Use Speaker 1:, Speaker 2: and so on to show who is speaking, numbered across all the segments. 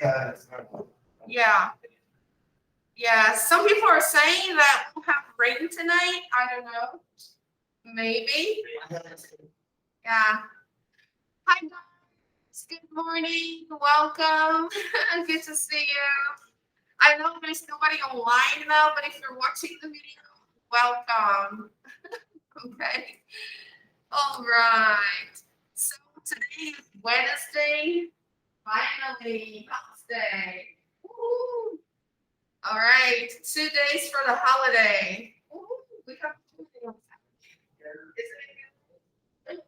Speaker 1: Yeah.
Speaker 2: Yeah. Yeah. Some people are saying that we'll have rain tonight. I don't know. Maybe. Yeah. Hi guys. Good morning. Welcome. Good to see you. I know there's nobody online now, but if you're watching the video, welcome. Okay. All right. So today is Wednesday. Finally, Wednesday. Woo. All right. 2 days for the holiday. Woo. We have 2 days. Isn't it good?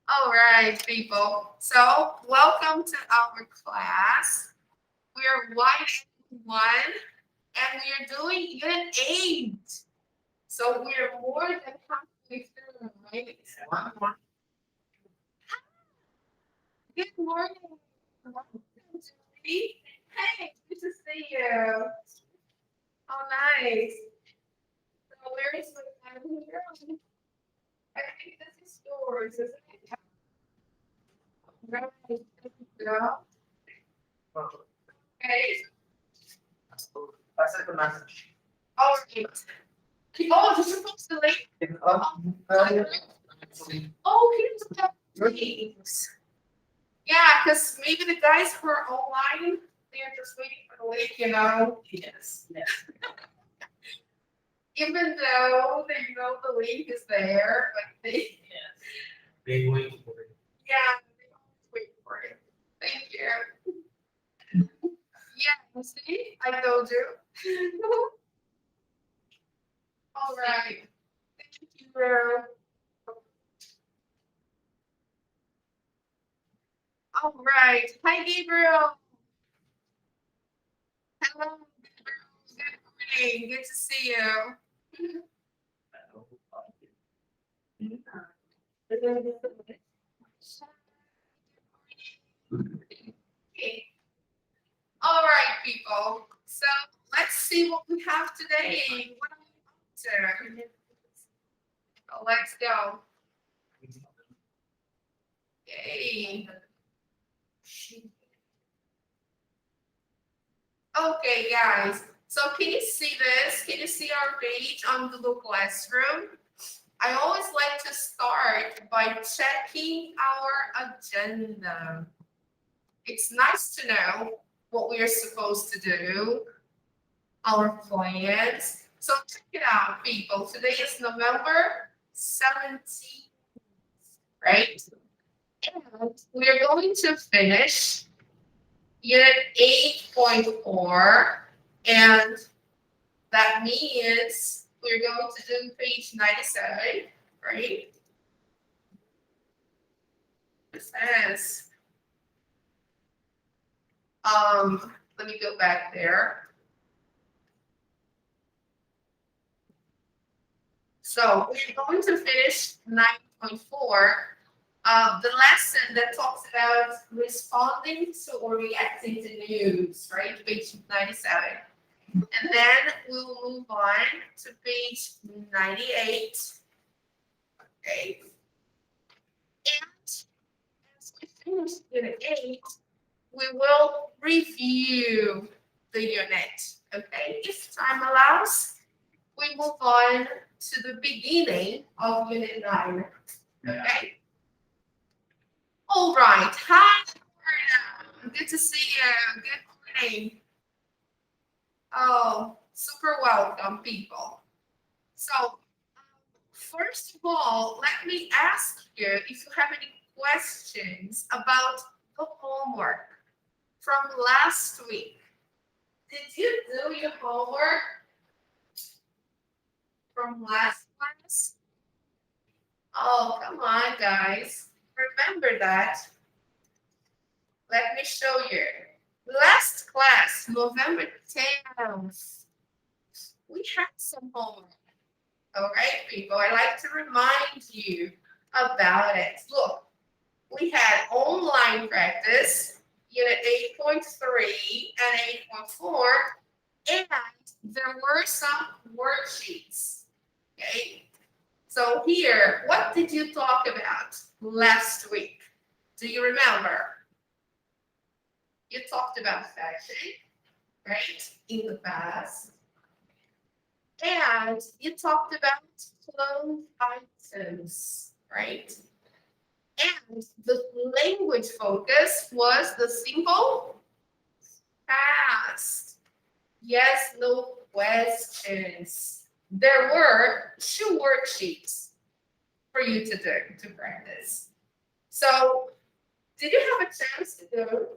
Speaker 2: All right, people. So welcome to our class. We are one, and we are doing Unit 8. So we are more than halfway through, right? Good morning. Welcome, Julie. Hey, good to see you. Oh, nice. So where is my here? I think this is yours, isn't it? Right. There you go. Okay.
Speaker 1: That's like a message.
Speaker 2: All right. Oh, you're supposed to leave. Oh, here's the things. Yeah, because maybe the guys who are online, they're just waiting for the link, you know.
Speaker 1: Yes.
Speaker 2: Even though they know the link is there, but they
Speaker 1: They wait for it.
Speaker 2: yeah, they always wait for it. Thank you. Yeah, you see, I told you. All right. Thank you, Rose. All right. Hi, Gabriel. Hello, Gabriel. Good morning. Good to see you. Okay. All right, people. So let's see what we have today. What are we up to? Oh, let's go. Yay. Okay, guys. So can you see this? Can you see our page on Google Classroom? I always like to start by checking our agenda. It's nice to know what we are supposed to do, our plans. So check it out, people. Today is November 17th, right? And we are going to finish Unit 8.4, and that means we're going to do page 97, right? It says, let me go back there. So we're going to finish 9.4, the lesson that talks about responding to or reacting to news, right? Page 97. And then we'll move on to page 98. Okay. And as we finish Unit 8, we will review the unit. Okay. If time allows, we move on to the beginning of Unit 9. Okay. All right. Hi, Florida. Good to see you. Good morning. Oh, super welcome, people. So, first of all, let me ask you if you have any questions about the homework from last week. Did you do your homework from last class? Oh, come on, guys. Remember that. Let me show you. Last class, November 10th, we had some homework. All right, people, I like to remind you about it. Look, we had online practice, Unit 8.3 and 8.4, and there were some worksheets. Okay, so here, what did you talk about last week? Do you remember? You talked about fashion, right? In the past. And you talked about clothes items, right? And the language focus was the simple past. Yes, no questions. There were 2 worksheets for you to do to practice. So, did you have a chance to do?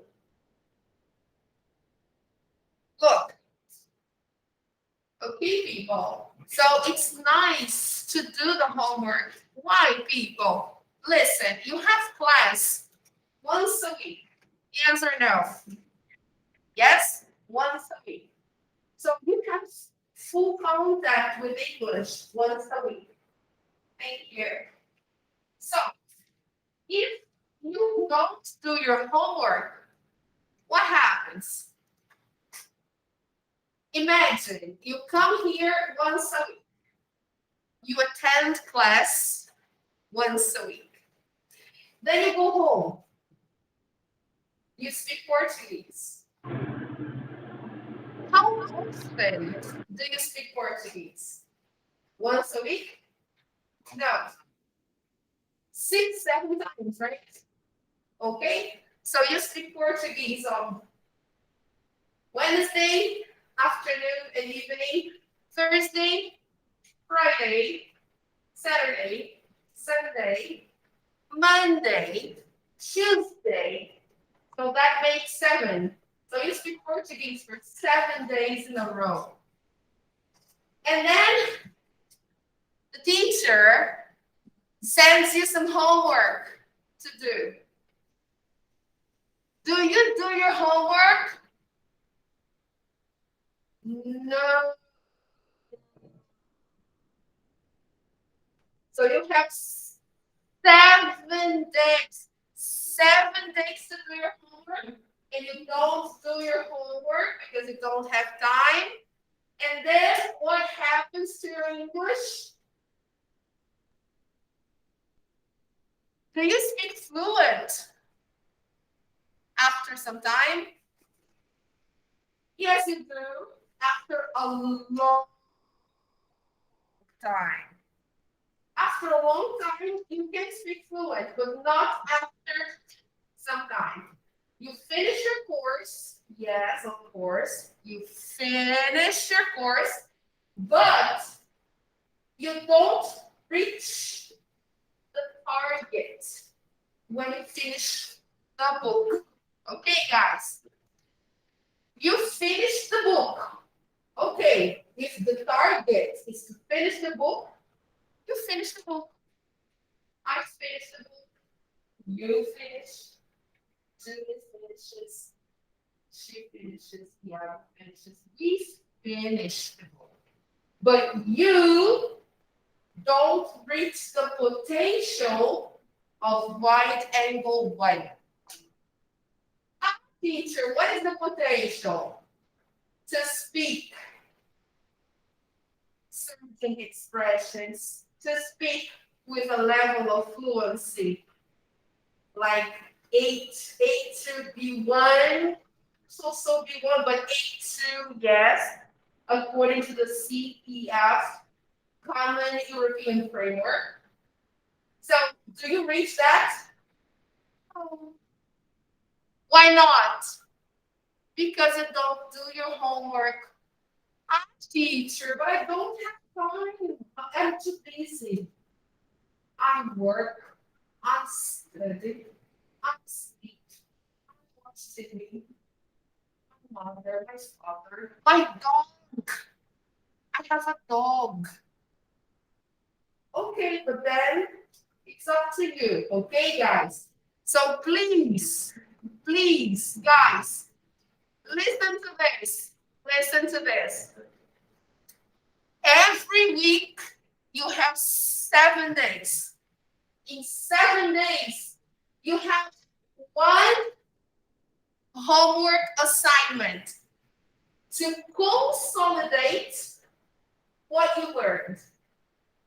Speaker 2: Look, okay, people. So it's nice to do the homework. Why, people? Listen, you have class once a week. Yes or no? Yes, once a week. So you have full contact with English once a week. Thank you. So if you don't do your homework, what happens? Imagine you come here once a week. You attend class once a week. Then you go home. You speak Portuguese. How often do you speak Portuguese? Once a week? No. 6, 7 times, right? Okay? So you speak Portuguese on Wednesday, afternoon and evening, Thursday, Friday, Saturday, Sunday, Monday, Tuesday. So that makes 7. So you speak Portuguese for 7 days in a row. And then the teacher sends you some homework to do. Do you do your homework? No. So you have 7 days. 7 days to do your homework, and you don't do your homework because you don't have time. And then what happens to your English? Do you speak fluent after some time? Yes, you do. After a long time. After a long time, you can speak fluent, but not after some time. You finish your course. Yes, of course. You finish your course, but you don't reach the target when you finish the book. Okay, guys. You finish the book. Okay, if the target is to finish the book, you finish the book. I finish the book. You finish. Julie finishes. She finishes. Yara finishes. We finish the book. But you don't reach the potential of wide angle one. Teacher, what is the potential? To speak certain expressions, to speak with a level of fluency, like A2 B1, so B1, but A2, yes, according to the CEF, Common European Framework. So, do you reach that? Oh. Why not? Because you don't do your homework. I'm a teacher, but I don't have time. I'm too busy. I work, I study, I sleep, I watch TV, my mother, my father, my dog. I have a dog. Okay, but then it's up to you. Okay, guys. So please, guys, listen to this. Listen to this. Every week you have 7 days. In 7 days, you have one homework assignment to consolidate what you learned.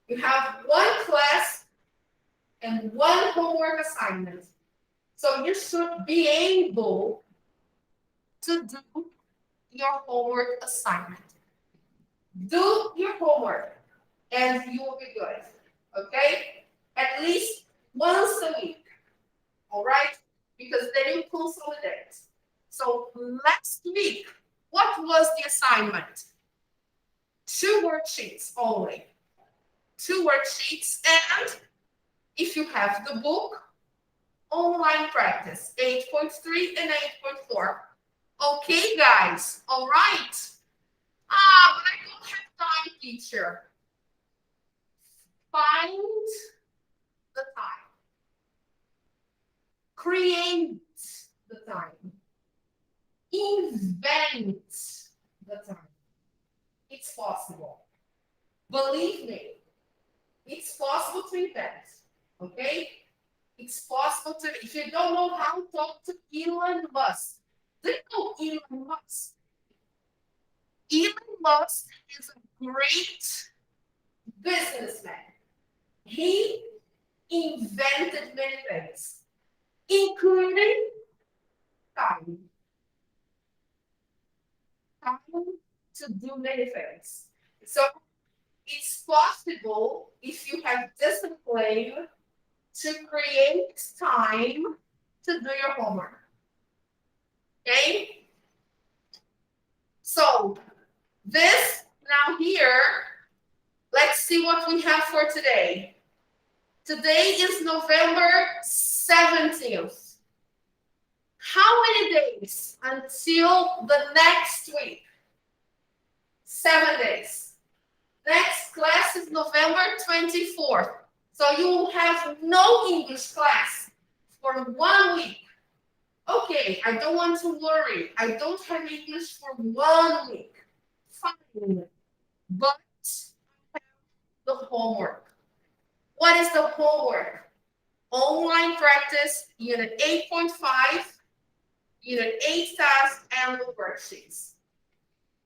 Speaker 2: You have one class and one homework assignment. So you should be able to do your homework assignment. Do your homework and you will be good. Okay? At least once a week. All right? Because then you consolidate. So last week, what was the assignment? 2 worksheets only. 2 worksheets, and if you have the book, online practice 8.3 and 8.4. Okay, guys. All right. But I don't have time, teacher. Find the time. Create the time. Invent the time. It's possible. Believe me, it's possible to invent. Okay? It's possible to, if you don't know how to talk to Elon Musk, do you know Elon Musk? Elon Musk is a great businessman. He invented many things, including time. Time to do many things. So it's possible, if you have discipline, to create time to do your homework. Okay? So this now here, let's see what we have for today. Today is November 17th. How many days until the next week? 7 days. Next class is November 24th. So you will have no English class for 1 week. Okay, I don't want to worry. I don't have English for 1 week. Fine. But I have the homework. What is the homework? Online practice, Unit 8.5, Unit 8 tasks, and the worksheets.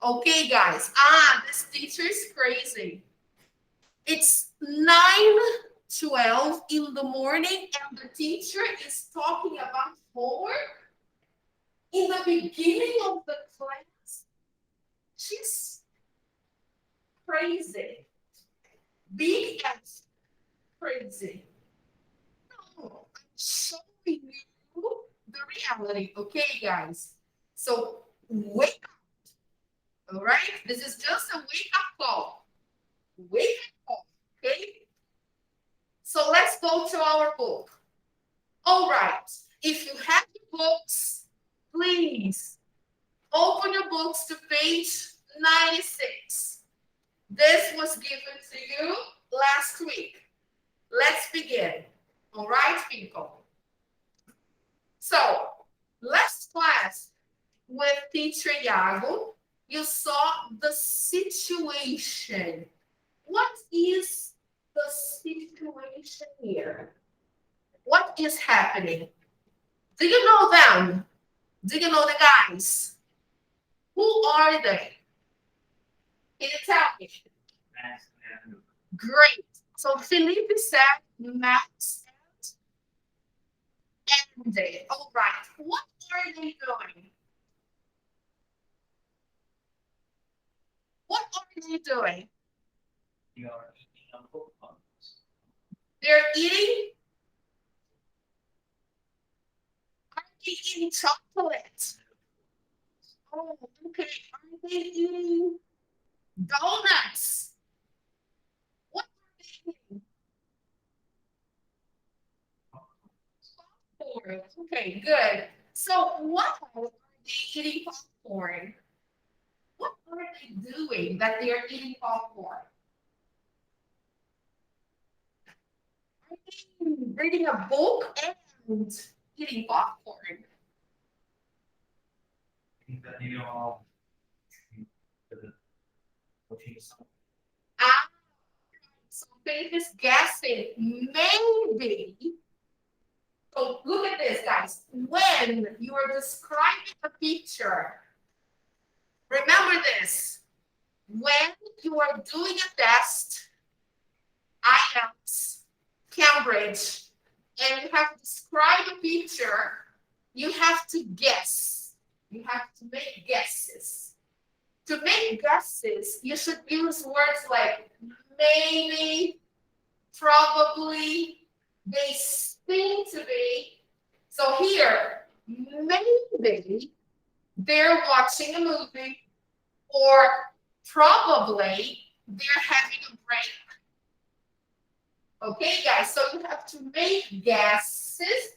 Speaker 2: Okay, guys. This teacher is crazy. It's 9:12 in the morning, and the teacher is talking about homework in the beginning of the class. She's crazy. Big F, crazy. No, I'm showing you the reality. Okay, guys. So wake up. All right? This is just a wake-up call. Wake up, okay? So let's go to our book. All right. If you have your books, please open your books to page 96. This was given to you last week. Let's begin. All right, people? So, last class with teacher Iago, you saw the situation. What is the situation here? What is happening? Do you know them? Do you know the guys? Who are they? Can you tell me? Great. So Felipe said Max and Andy. All right. What are they doing? What are they doing? They're eating. Are they eating chocolate? Oh, okay. Are they eating donuts? What are they eating? Popcorn. Okay, good. So why are they eating popcorn? What are they doing that they are eating popcorn? Are they reading a book and eating popcorn? So Faith is guessing, maybe. So look at this, guys. When you are describing a picture, remember this. When you are doing a test, IELTS, Cambridge, and you have to describe a picture, you have to guess. You have to make guesses. To make guesses, you should use words like maybe, probably, they seem to be. So here, maybe they're watching a movie, or probably they're having a break. Okay, guys, so you have to make guesses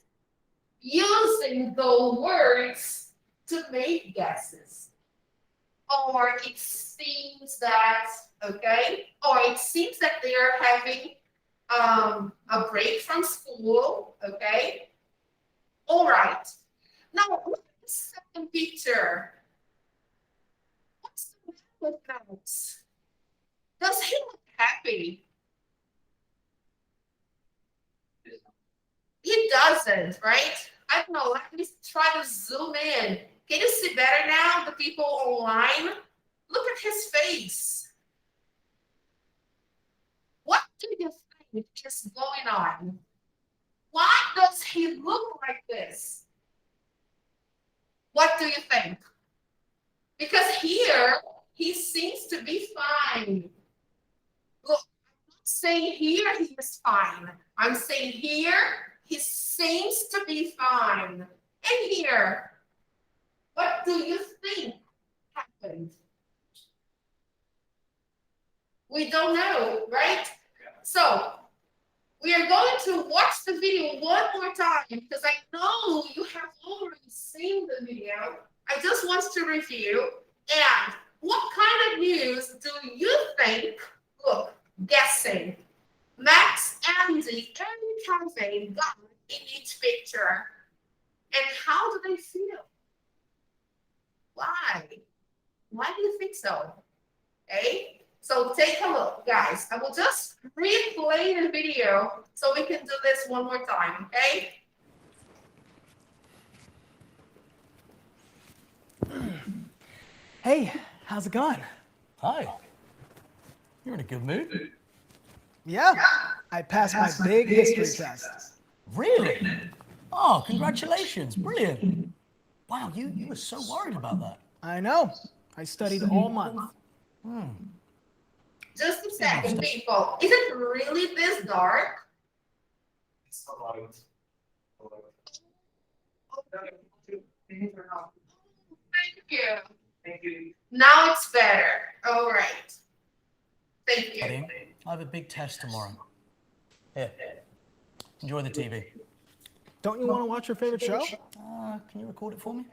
Speaker 2: using the words to make guesses. Or it seems that, okay, or it seems that they are having a break from school, okay? All right. Now, look at the second picture. What's the matter with Max? Does he look happy? He doesn't, right? I don't know. Let me try to zoom in. Can you see better now, the people online? Look at his face. What do you think is going on? Why does he look like this? What do you think? Because here, he seems to be fine. Look, I'm not saying here he is fine. I'm saying here, he seems to be fine. And here, what do you think happened? We don't know, right? So, we are going to watch the video one more time because I know you have already seen the video. I just want to review. And what kind of news do you think, look, guessing, Max, Andy, and Kevin got in each picture? And how do they feel? Why? Why do you think so? Okay? So take a look, guys. I will just replay the video so we can do this one more time, okay?
Speaker 3: Hey, how's it going?
Speaker 4: Hi. You're in a good mood.
Speaker 3: Yeah, I passed my big history test.
Speaker 4: Really? Oh, congratulations. Brilliant. Wow, you were so worried about that.
Speaker 3: I know. I studied all month.
Speaker 2: Just a second, people. Is it really this dark?
Speaker 1: It's a lot.
Speaker 2: Thank you.
Speaker 1: Thank you.
Speaker 2: Now it's better. All right. Thank you.
Speaker 4: Buddy, I have a big test tomorrow. Here. Enjoy the TV.
Speaker 3: Don't you want to watch your favorite show?
Speaker 4: Can you record it for me?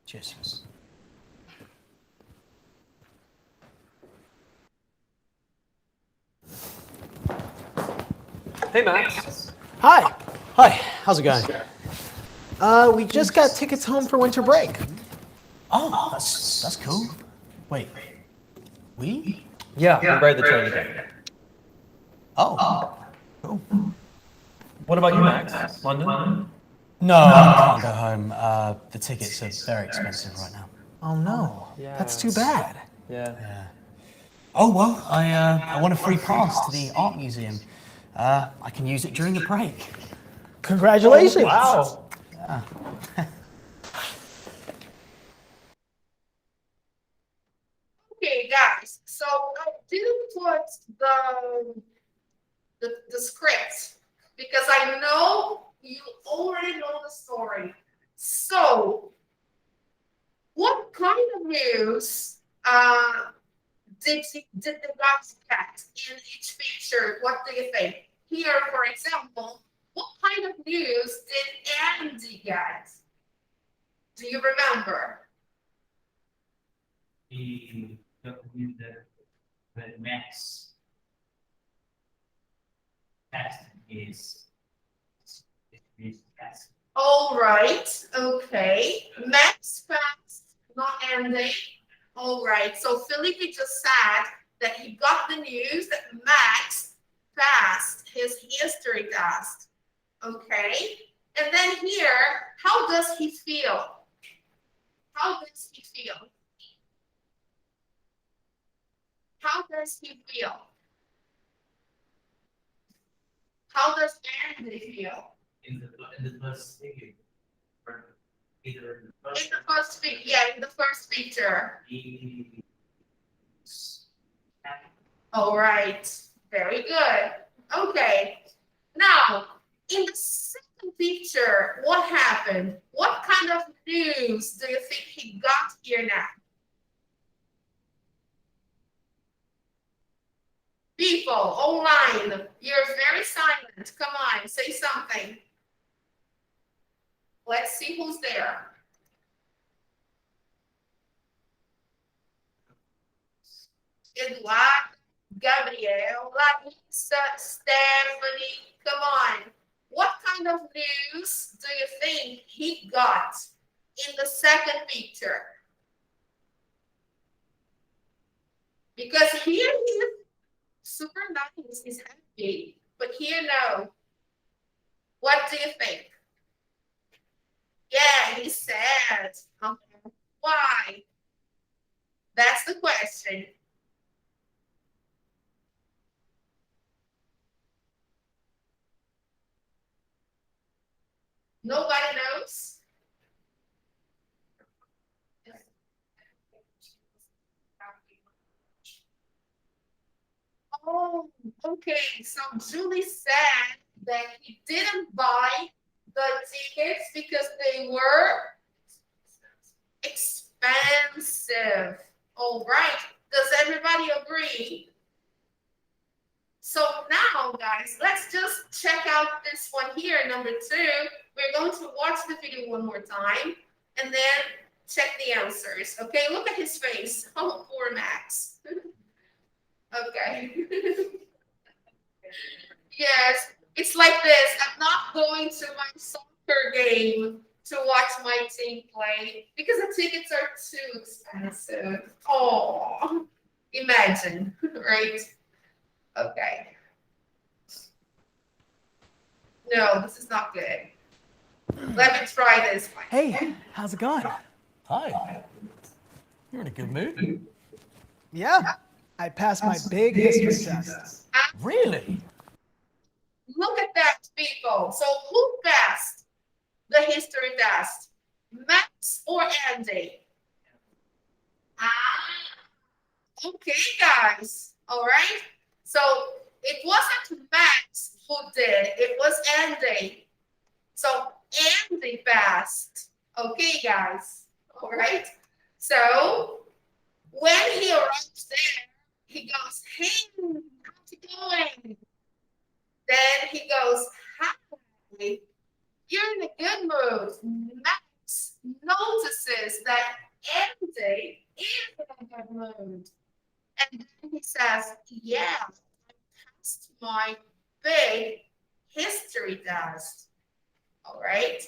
Speaker 4: Cheers.
Speaker 5: Hey, Max.
Speaker 3: Hi.
Speaker 5: Hi, how's it going?
Speaker 3: We just got tickets home for winter break.
Speaker 4: Oh, that's cool. Wait. We?
Speaker 5: Yeah, we rode the train again.
Speaker 4: Oh. Cool.
Speaker 5: What about you, Max? London?
Speaker 4: No, I can't go home. The tickets are very expensive right now.
Speaker 3: Oh no, that's too bad.
Speaker 5: Yeah.
Speaker 4: Oh, well, I want a free pass to the art museum. I can use it during the break.
Speaker 3: Congratulations.
Speaker 5: Wow.
Speaker 2: Okay, guys. So I didn't put the script because I know you already know the story. So, what kind of news did the guys get in each picture? What do you think? Here, for example, what kind of news did Andy get? Do you remember?
Speaker 1: He got with the Max test is test.
Speaker 2: All right. Okay. Max passed, not Andy. All right. So Felipe just said that he got the news that Max passed his history test. Okay. And then here, how does he feel? How does he feel? How does he feel? How does Andy feel?
Speaker 1: In the first thing. either
Speaker 2: In the first in the first picture.
Speaker 1: is
Speaker 2: All right. Very good. Okay. Now, in the second picture, what happened? What kind of news do you think he got here now? People online, you're very silent. Come on, say something. Let's see who's there. Eduardo, Gabriel, Larissa, Stephanie, come on. What kind of news do you think he got in the second picture? Because here he is super nice, he's happy, but here no. What do you think? Yeah, he's sad. Why? That's the question. Nobody knows? Oh, okay. So Julie said that he didn't buy the tickets because they were expensive. All right. Does everybody agree? So now, guys, let's just check out this one here, number 2. We're going to watch the video one more time and then check the answers. Okay, look at his face. Oh, poor Max. Okay. Yes, it's like this. I'm not going to my soccer game to watch my team play because the tickets are too expensive. Oh, imagine, right? Okay. No, this is not good. Let me try this one.
Speaker 3: Hey, how's it going?
Speaker 5: Hi. You're in a good mood.
Speaker 3: Yeah, I passed my big history test.
Speaker 5: Really?
Speaker 2: Look at that, people. So who passed the history test? Max or Andy? Okay, guys. All right. So it wasn't Max who did. It was Andy. So Andy passed. Okay, guys. All right. So when he arrives there, he goes, "Hey, how's it going?" Then he goes, "Hi, you're in a good mood." Max notices that Andy is in a good mood. And then he says, "Yeah, I passed my big history test." All right.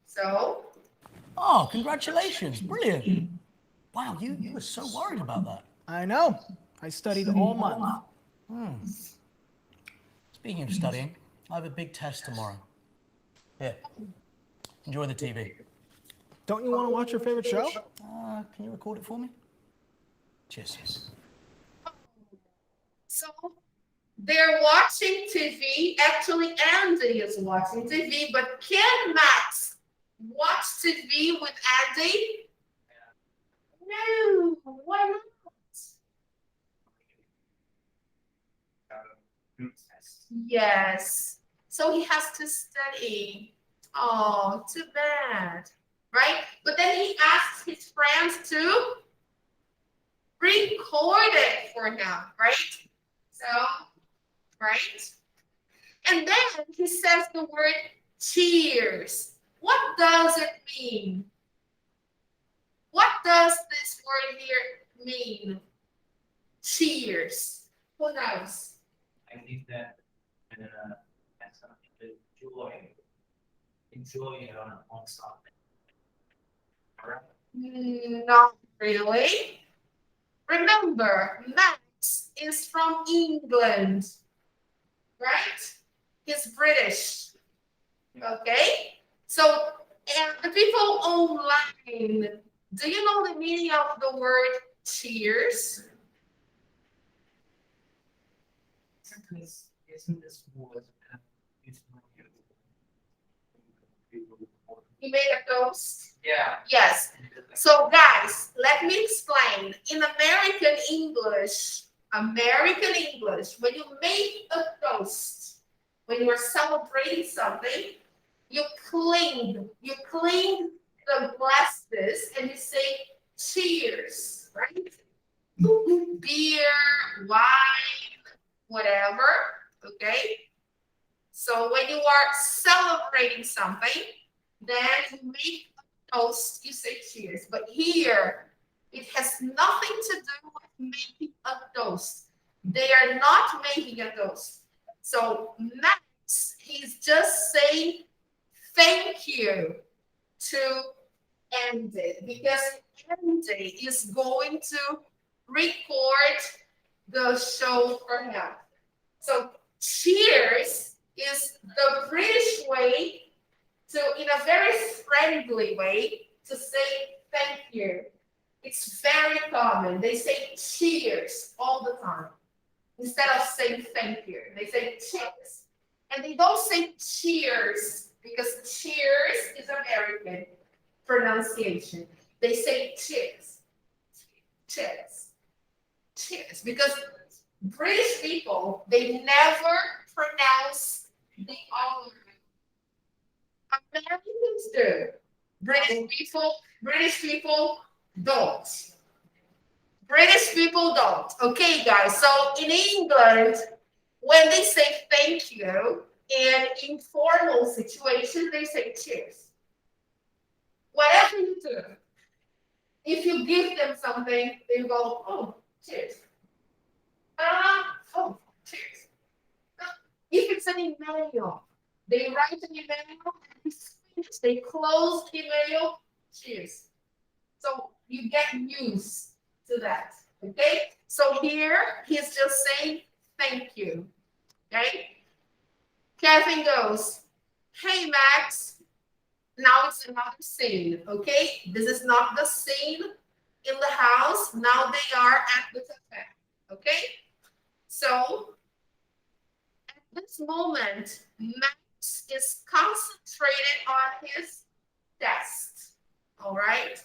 Speaker 2: So,
Speaker 5: Oh, congratulations. Brilliant. Wow, you were so worried about that.
Speaker 3: I know. I studied all month.
Speaker 5: Speaking of studying, I have a big test tomorrow. Here, enjoy the TV.
Speaker 3: Don't you want to watch your favorite show?
Speaker 5: Can you record it for me? Cheers.
Speaker 2: so they're watching TV. Actually, Andy is watching TV, but can Max watch TV with Andy? No, why not?
Speaker 1: test.
Speaker 2: Yes. So he has to study. Oh, too bad. Right? But then he asks his friends to record it for him, right? So, right? And then he says the word cheers. What does it mean? What does this word here mean? Cheers. Who knows?
Speaker 1: I think that that's something to enjoy on something. All right.
Speaker 2: Not really. Remember, Max is from England, right? He's British. Okay? So, and the people online, do you know the meaning of the word cheers?
Speaker 1: Isn't this word used to
Speaker 2: He made a toast.
Speaker 1: Yeah.
Speaker 2: Yes. So guys, let me explain. In American English, when you make a toast, when you are celebrating something, you cling the glasses and you say cheers, right? Beer, wine, whatever, okay? So when you are celebrating something, then you make a toast, you say cheers. But here, it has nothing to do with making a toast. They are not making a toast. So Max, he's just saying thank you to Andy, because Andy is going to record the show for him. So cheers is the British way to, in a very friendly way, to say thank you. It's very common. They say cheers all the time instead of saying thank you. They say cheers. And they don't say cheers because cheers is American pronunciation. They say cheers. Cheers. Cheers. Because British people, they never pronounce the R. Americans do. British people don't. British people don't. Okay, guys. So in England, when they say thank you in informal situations, they say cheers. Whatever you do, if you give them something, they go, oh, cheers. Oh, cheers. If it's an email, they write an email, they close the email, cheers. So you get used to that, okay? So here, he's just saying thank you, okay? Kevin goes, hey, Max. Now it's another scene, okay? This is not the scene in the house. Now they are at the cafe, okay? So at this moment, Max is concentrated on his test, all right?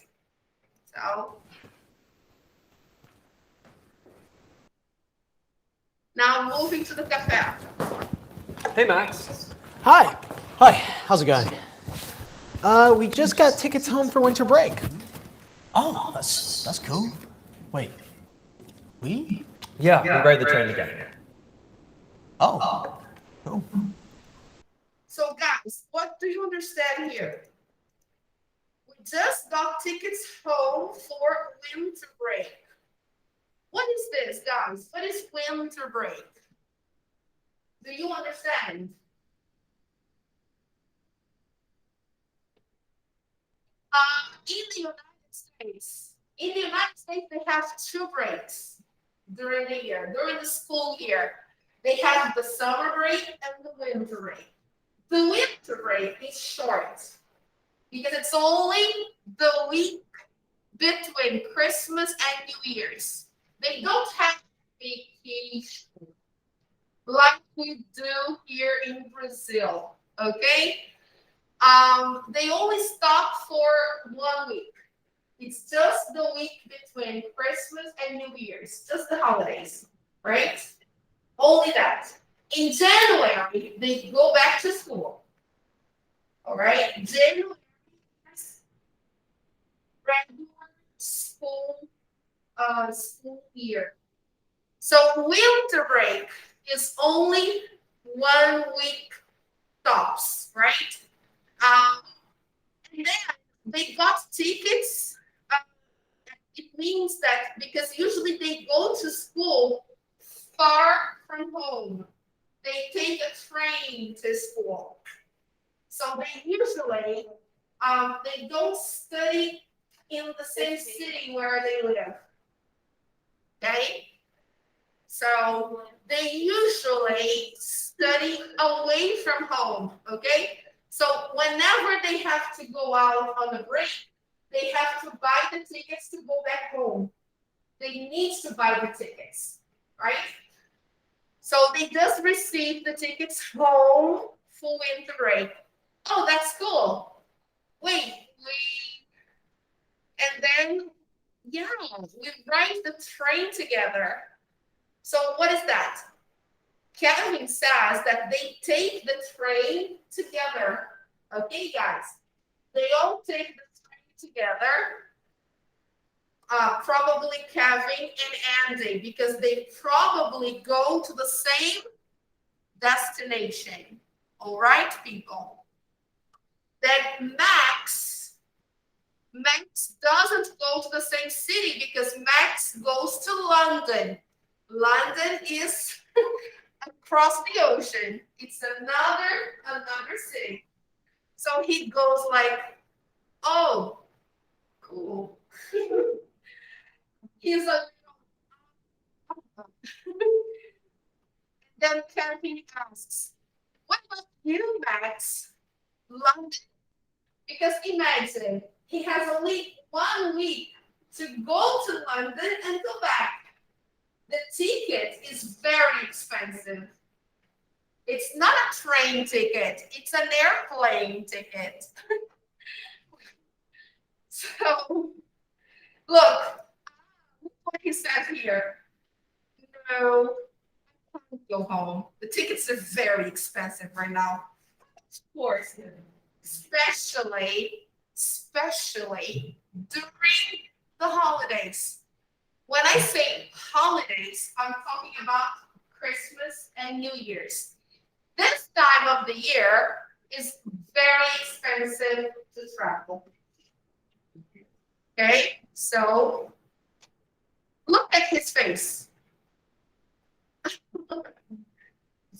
Speaker 2: So now moving to the cafe.
Speaker 6: Hey, Max.
Speaker 3: Hi.
Speaker 5: Hi, how's it going?
Speaker 3: We just got tickets home for winter break.
Speaker 5: Oh, that's cool. Wait, we?
Speaker 6: Yeah, we ride the train together.
Speaker 5: Oh, cool.
Speaker 2: So guys, what do you understand here? We just got tickets home for winter break. What is this, guys? What is winter break? Do you understand? In the United States, they have two breaks during the year, during the school year. They have the summer break and the winter break. The winter break is short because it's only the week between Christmas and New Year's. They don't have vacation like we do here in Brazil, okay? They only stop for 1 week. It's just the week between Christmas and New Year's, just the holidays, right? Only that. In January, they go back to school. All right? January is regular school year. So winter break is only 1 week tops, right? And then they got tickets. It means that because usually they go to school far from home. They take a train to school. So they usually they don't study in the same city where they live. Okay? So they usually study away from home. Okay? So whenever they have to go out on a break, they have to buy the tickets to go back home. They need to buy the tickets, right? So they just received the tickets home for winter break. Oh, that's cool. Wait, And then, yeah, we ride the train together. So what is that? Kevin says that they take the train together. Okay, guys, they all take the train together. Probably Kevin and Andy, because they probably go to the same destination. All right, people. Then Max doesn't go to the same city because Max goes to London. London is across the ocean. It's another city. So he goes like, oh, cool. He's a then Kevin asks, what about you, Max? London? Because imagine he has only 1 week to go to London and go back. The ticket is very expensive. It's not a train ticket, it's an airplane ticket. So, look what he says here. No, I can't go home. The tickets are very expensive right now. Of course, especially during the holidays. When I say holidays, I'm talking about Christmas and New Year's. This time of the year is very expensive to travel. Okay, so look at his face.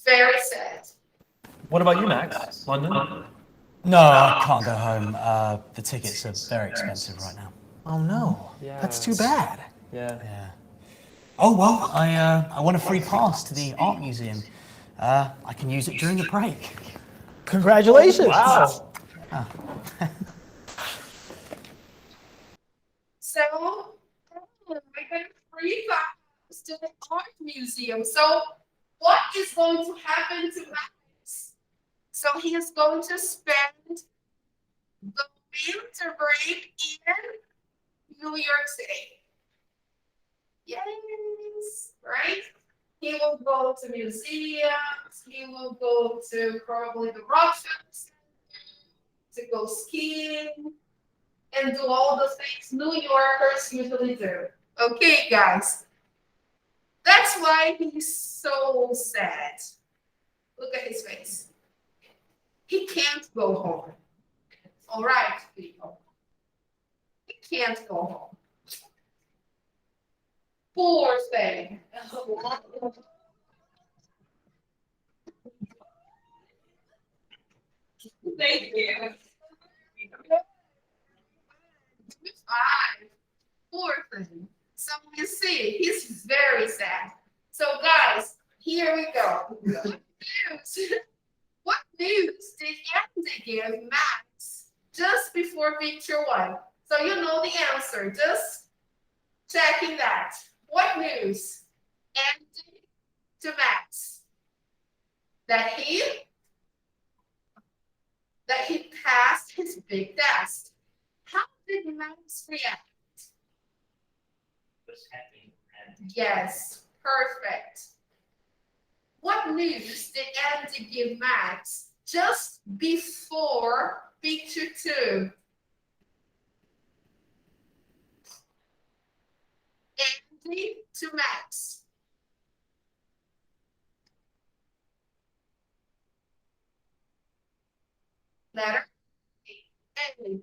Speaker 2: Very sad.
Speaker 6: What about you, Max? London?
Speaker 5: No, I can't go home. The tickets are very expensive right now.
Speaker 3: Oh no,
Speaker 6: Yeah.
Speaker 3: that's too bad.
Speaker 6: Yeah.
Speaker 5: Yeah. Oh well, I want a free pass to the art museum. I can use it during the break.
Speaker 3: Congratulations.
Speaker 6: Wow.
Speaker 2: So, I got free pass to the art museum. So, what is going to happen to Max? So, he is going to spend the winter break in New York City. Yes, right? He will go to museums. He will go to probably the Rockshop to go skiing and do all the things New Yorkers usually do. Okay, guys. That's why he's so sad. Look at his face. He can't go home. All right, people. He can't go home. Poor thing. Thank you. 5. Poor thing. So you see, he's very sad. So guys, here we go. What news did Andy give Max just before picture 1? So you know the answer. Just checking that. What news? Andy to Max. That he passed his big test. How did Max react?
Speaker 1: Was happy and
Speaker 2: Yes, perfect. What news did Andy give Max just before picture 2? Andy to Max. Letter A. Andy.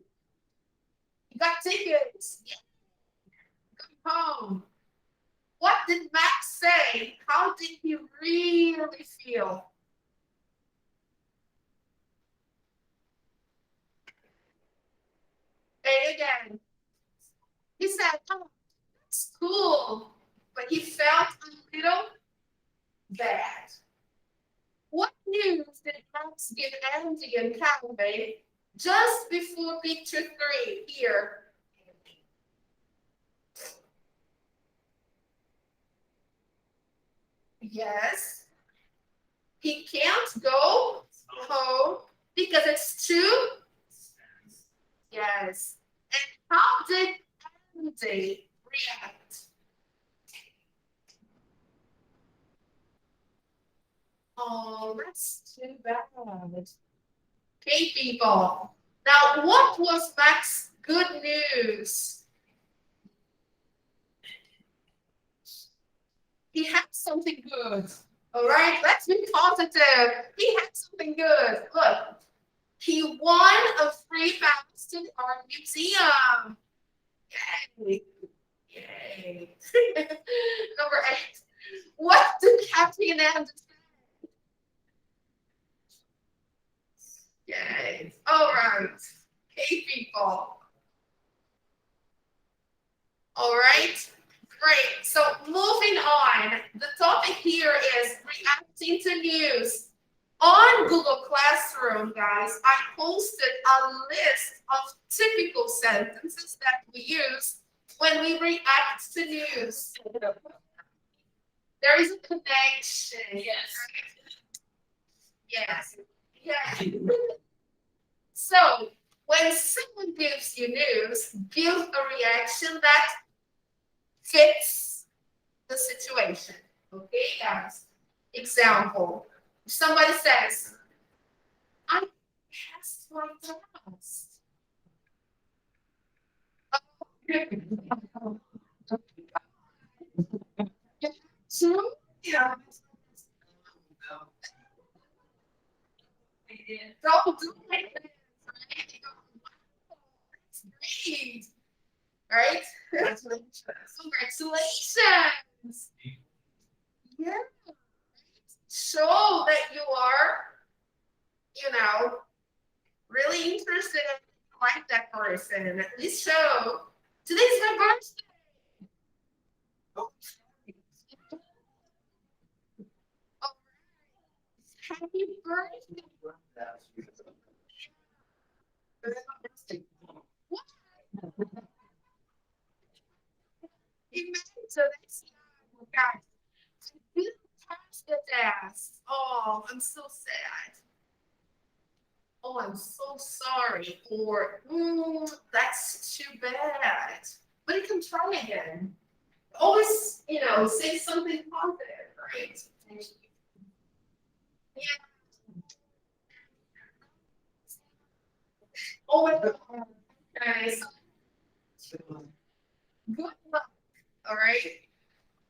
Speaker 2: You got tickets. Yeah. Come home. What did Max say? How did he really feel? Say again. He said, oh, that's cool. But he felt a little bad. What news did Max give Andy and Calvin just before picture 3 here? Yes. He can't go home because it's too. Yes. And How did Andy react? Oh, that's too bad. Okay, people. Now, what was Max's good news? He had something good. All right, let's be positive. He had something good. Look, he won a free pass to the art museum. Yay. Yay. Number 8. What did Captain Andy say? Yay. All right. Okay, people. All right. Great. So moving on, the topic here is reacting to news. On Google Classroom, guys, I posted a list of typical sentences that we use when we react to news. There is a connection. Yes. Yes. Yes. So when someone gives you news, give a reaction that fits the situation. Okay, guys. Example. If somebody says, I passed my test. So, yeah. Don't do like this, right? That's great. Right? Congratulations. Congratulations. Yeah. Show that you are, really interested in like that person. At least show. Today's my birthday. Oh, happy birthday. What? So that's guys. I didn't pass the test. Oh, I'm so sad. Oh, I'm so sorry. Or that's too bad. But you can try again. Always, say something positive, right? Yeah. Oh my God, guys. Good luck. All right.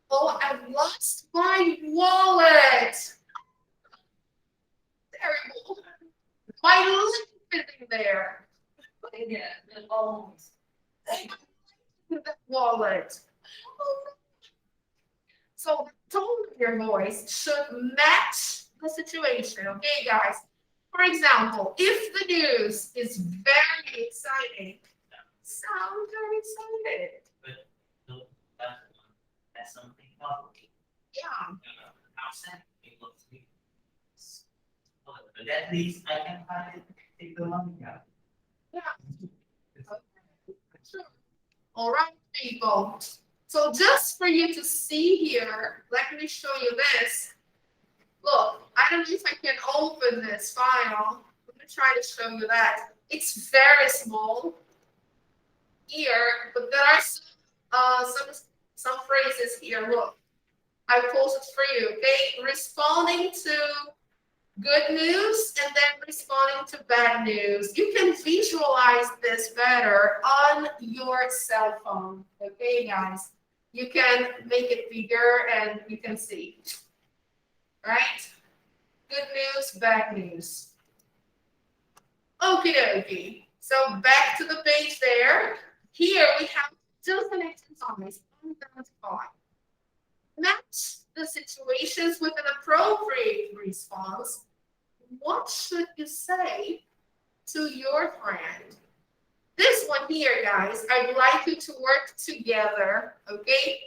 Speaker 2: Oh, I've lost my wallet. Terrible. My lip is in there. Yeah, almost. That wallet. So the tone of your voice should match the situation. Okay, guys. For example, if the news is very exciting, sound very excited.
Speaker 1: But that's something positive.
Speaker 2: Yeah.
Speaker 1: Outside, it looks good. But at least I can find it, take the money out.
Speaker 2: Yeah. Sure. All right, people. So just for you to see here, let me show you this. Look, I don't know if I can open this file. Let me try to show you that. It's very small here, but there are some phrases here. Look, I posted for you. Okay, responding to good news and then responding to bad news. You can visualize this better on your cell phone. Okay, guys, you can make it bigger and you can see. Right? Good news, bad news. Okie dokie. So back to the page there. Here we have different exercises. Match the situations with an appropriate response. What should you say to your friend? This one here, guys, I'd like you to work together, okay?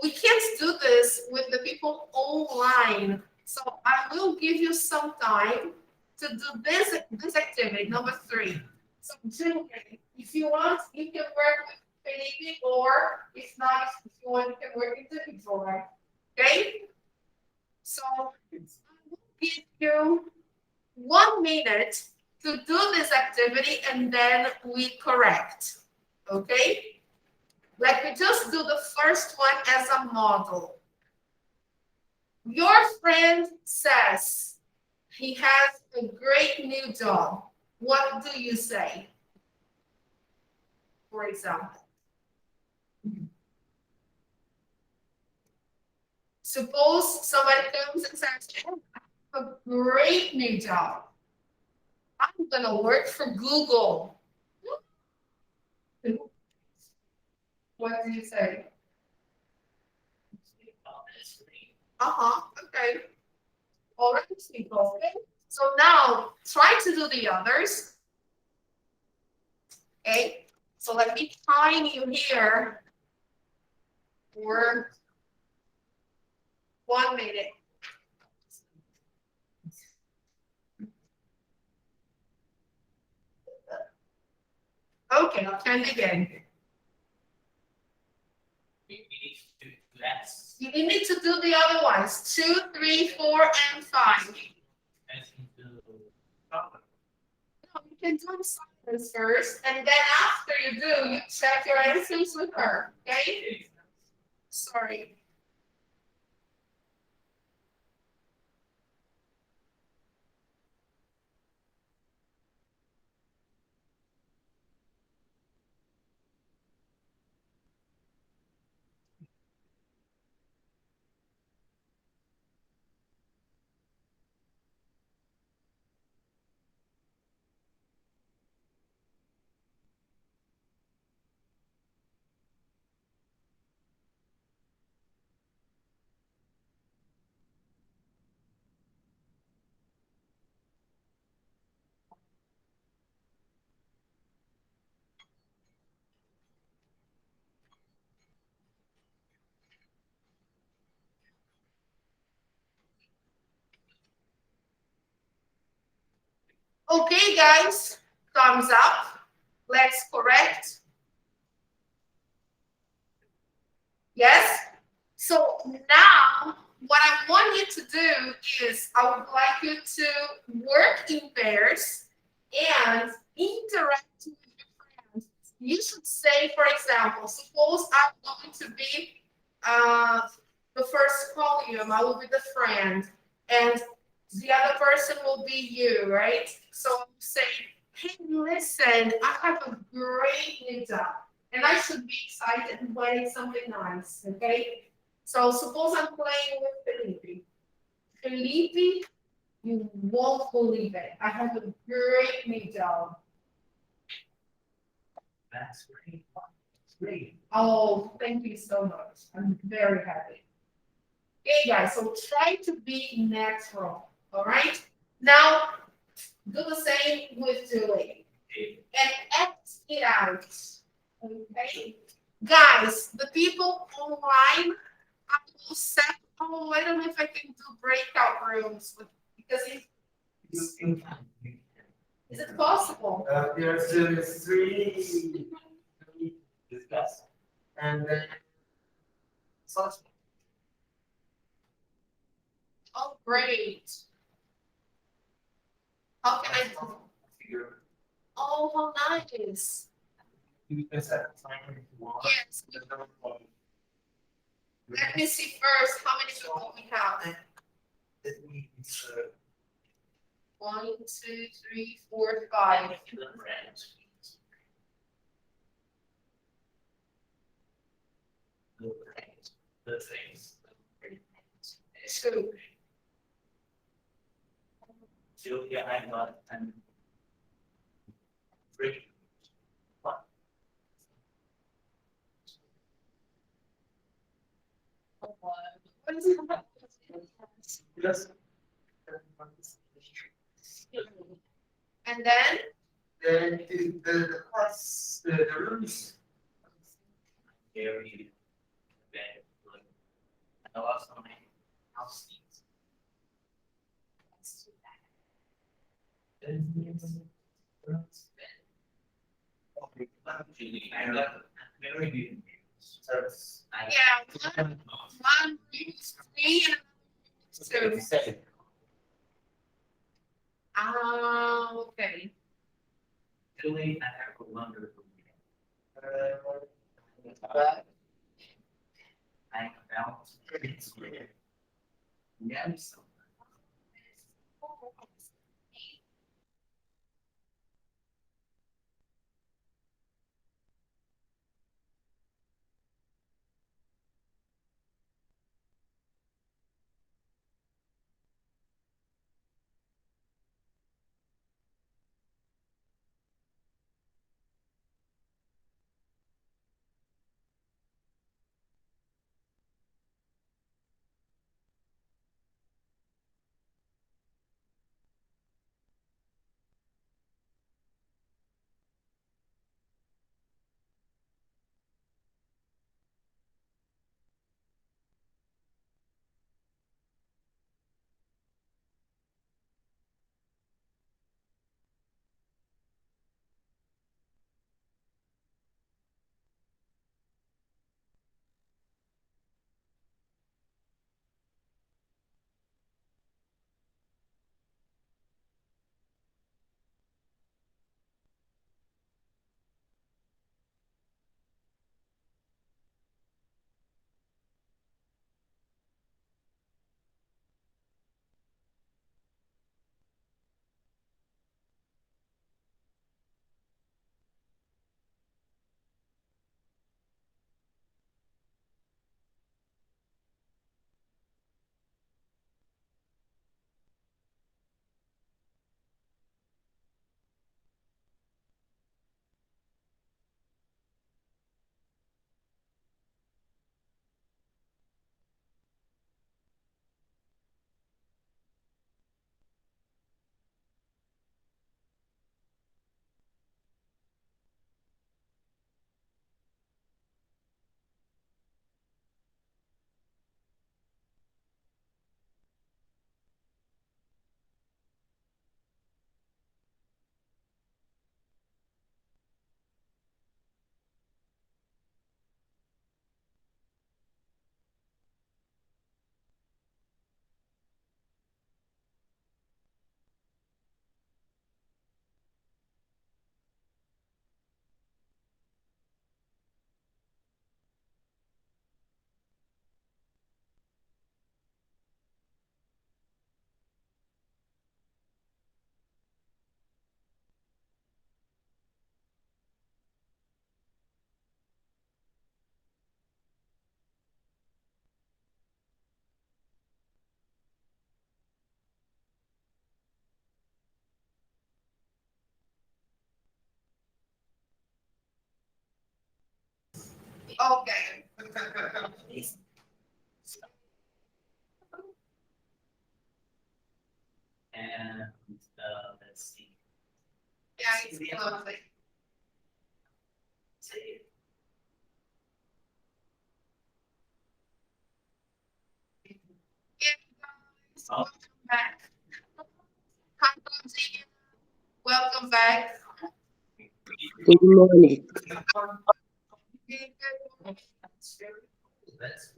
Speaker 2: We can't do this with the people online. So I will give you some time to do this activity, number 3. So if you want, you can work with Felipe, or if not, if you want, you can work individually. Okay? So I will give you 1 minute to do this activity and then we correct. Okay? Let me just do the first one as a model. Your friend says he has a great new job. What do you say? For example, suppose somebody comes and says, "Oh, I have a great new job. I'm gonna work for Google." What do you say? Okay. All right, people. Okay. So now try to do the others. Okay. So let me time you here for 1 minute. Okay, and again.
Speaker 1: We need to do that.
Speaker 2: You need to do the other ones. 2, 3, 4, and 5. No, you can do them silence first, and then after you do, you check your answers with her. Okay? Sorry. Okay, guys, thumbs up. Let's correct. Yes? So now, what I want you to do is I would like you to work in pairs and interact with your friends. You should say, for example, suppose I'm going to be the first column, I will be the friend, and the other person will be you, right? So I'm saying, hey, listen, I have a great new job. And I should be excited when it's something nice, okay? So suppose I'm playing with Felipe. Felipe, you won't believe it. I have a great new job.
Speaker 1: That's great. Great.
Speaker 2: Oh, thank you so much. I'm very happy. Okay, guys, so try to be natural, all right? Now, do the same with Julie and act it out, okay? Guys, the people online, I will set, oh, I don't know if I can do breakout rooms because is it possible?
Speaker 1: There's three discuss and then such.
Speaker 2: Oh, great. How can I do?
Speaker 1: Figure.
Speaker 2: Oh, how nice.
Speaker 1: You can set time if you want.
Speaker 2: Yes. Let me see first how many people we have.
Speaker 1: That means
Speaker 2: 1, 2, 3, 4, 5.
Speaker 1: The things.
Speaker 2: 2.
Speaker 1: Julia, I got and 3.
Speaker 2: What is it about?
Speaker 1: Yes.
Speaker 2: And then
Speaker 1: Then the class, the rooms. Very bad. I lost my house seats. Julie, I got very good news.
Speaker 2: yeah, one is 3 and 2. Ah, okay.
Speaker 1: Julie, I have a wonderful weekend. I about it's weird. Yes.
Speaker 2: Okay.
Speaker 1: And let's see.
Speaker 2: Yeah, it's lovely.
Speaker 1: See.
Speaker 2: Yeah, guys, welcome back. Hi, Rosie. Welcome back.
Speaker 7: Good morning.
Speaker 1: Let's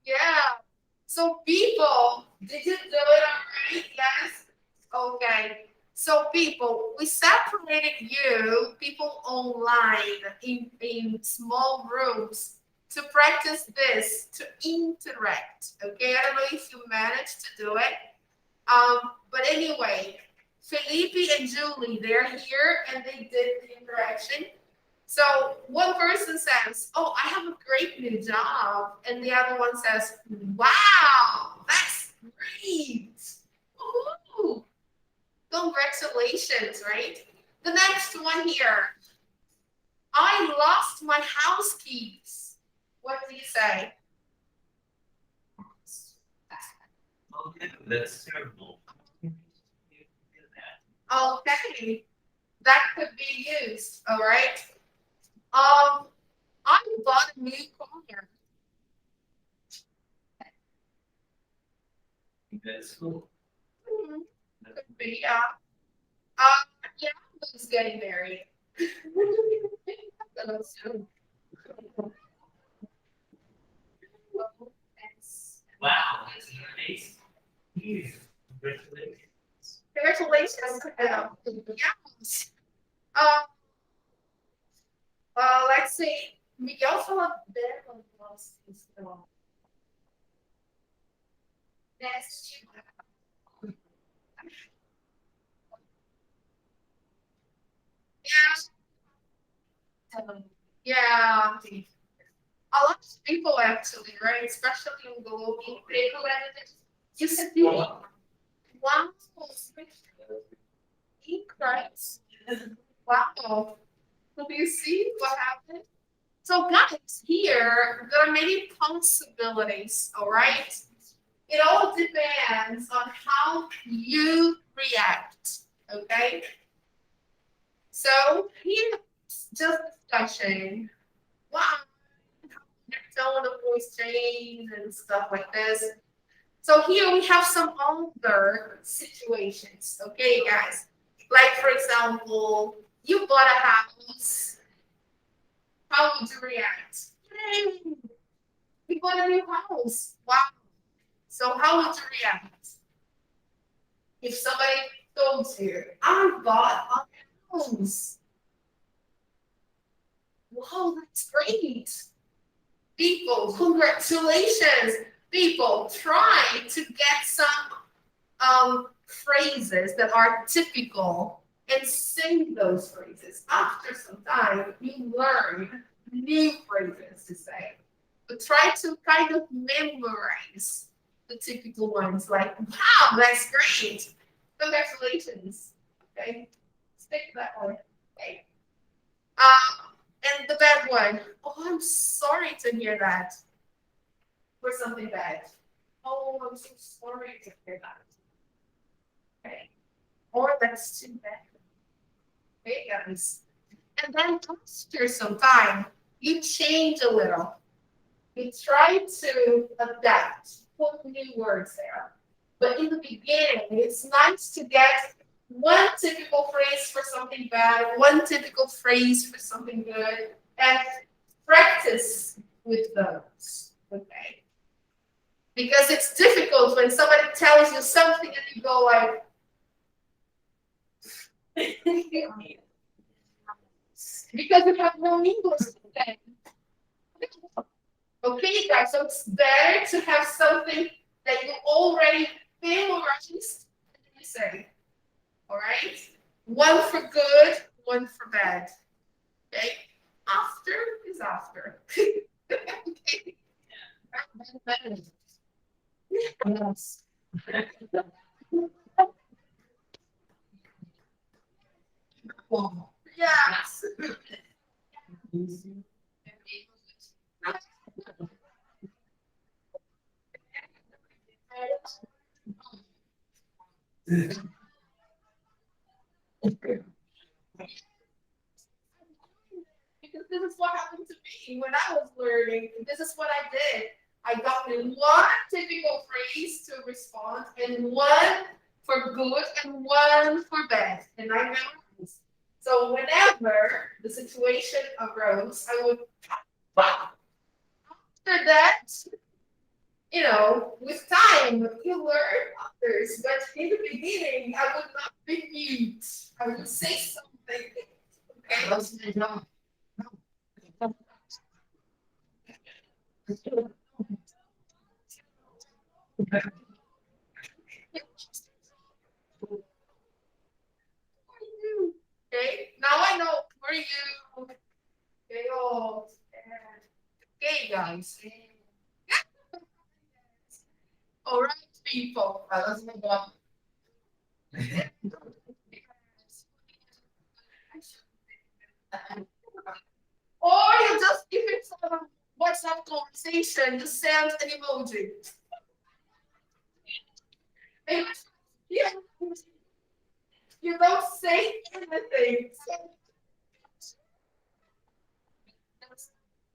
Speaker 2: Yeah. So people, did you do it already? Yes. Okay. So people, we separated you, people online in small rooms to practice this, to interact. Okay. I don't know if you managed to do it. But anyway, Felipe and Julie, they're here and they did the interaction. So one person says, "Oh, I have a great new job," and the other one says, "Wow, that's great! Woohoo! Congratulations!" Right? The next one here, "I lost my house keys." What do you say?
Speaker 1: okay. That's terrible.
Speaker 2: Okay, that could be used. All right. I bought a new car.
Speaker 1: That's cool.
Speaker 2: Could be, yeah, who's getting married?
Speaker 1: Nice. Congratulations.
Speaker 2: Congratulations. Yes. Let's see. Miguel falou dela. Next. Yeah. A lot of people actually, right? Especially in global paper languages. You see, wow, ink, right? Wow. Do you see what happened? So guys, here there are many possibilities, all right? It all depends on how you react, okay? So here's just discussion. Wow, tone of voice change and stuff like this. So here we have some other situations, okay, guys? Like for example, you bought a house. How would you react? Hey, we bought a new house. Wow. So how would you react if somebody told you, I bought a house? Wow, that's great. People, congratulations. People, try to get some phrases that are typical and sing those phrases. After some time, you learn new phrases to say. But try to kind of memorize the typical ones like, wow, that's great. Congratulations. Okay, stick to that one. Okay. And the bad one. Oh, I'm sorry to hear that. For something bad. Oh, I'm so sorry to hear that. Okay. Or that's too bad. Okay, guys. And then after some time, you change a little. You try to adapt, put new words there. But in the beginning, it's nice to get one typical phrase for something bad, one typical phrase for something good, and practice with those. Okay. Because it's difficult when somebody tells you something and you go like, because you have no English today. Okay, guys, so it's better to have something that you already memorized and you say. All right? One for good, one for bad. Okay? After is after. Okay. Yes. Yes. Because this is what happened to me when I was learning. This is what I did. I got one typical phrase to respond, and one for good, and one for bad. And I memorized. So whenever the situation arose, I would. After that, with time, you learn others. But in the beginning, I would not be mute. I would say something. Okay. Okay, now I know where you. Okay, oh, okay, guys. All right, people. Let's move on. Or you just, if it's a WhatsApp conversation, you send an emoji. And you don't say anything.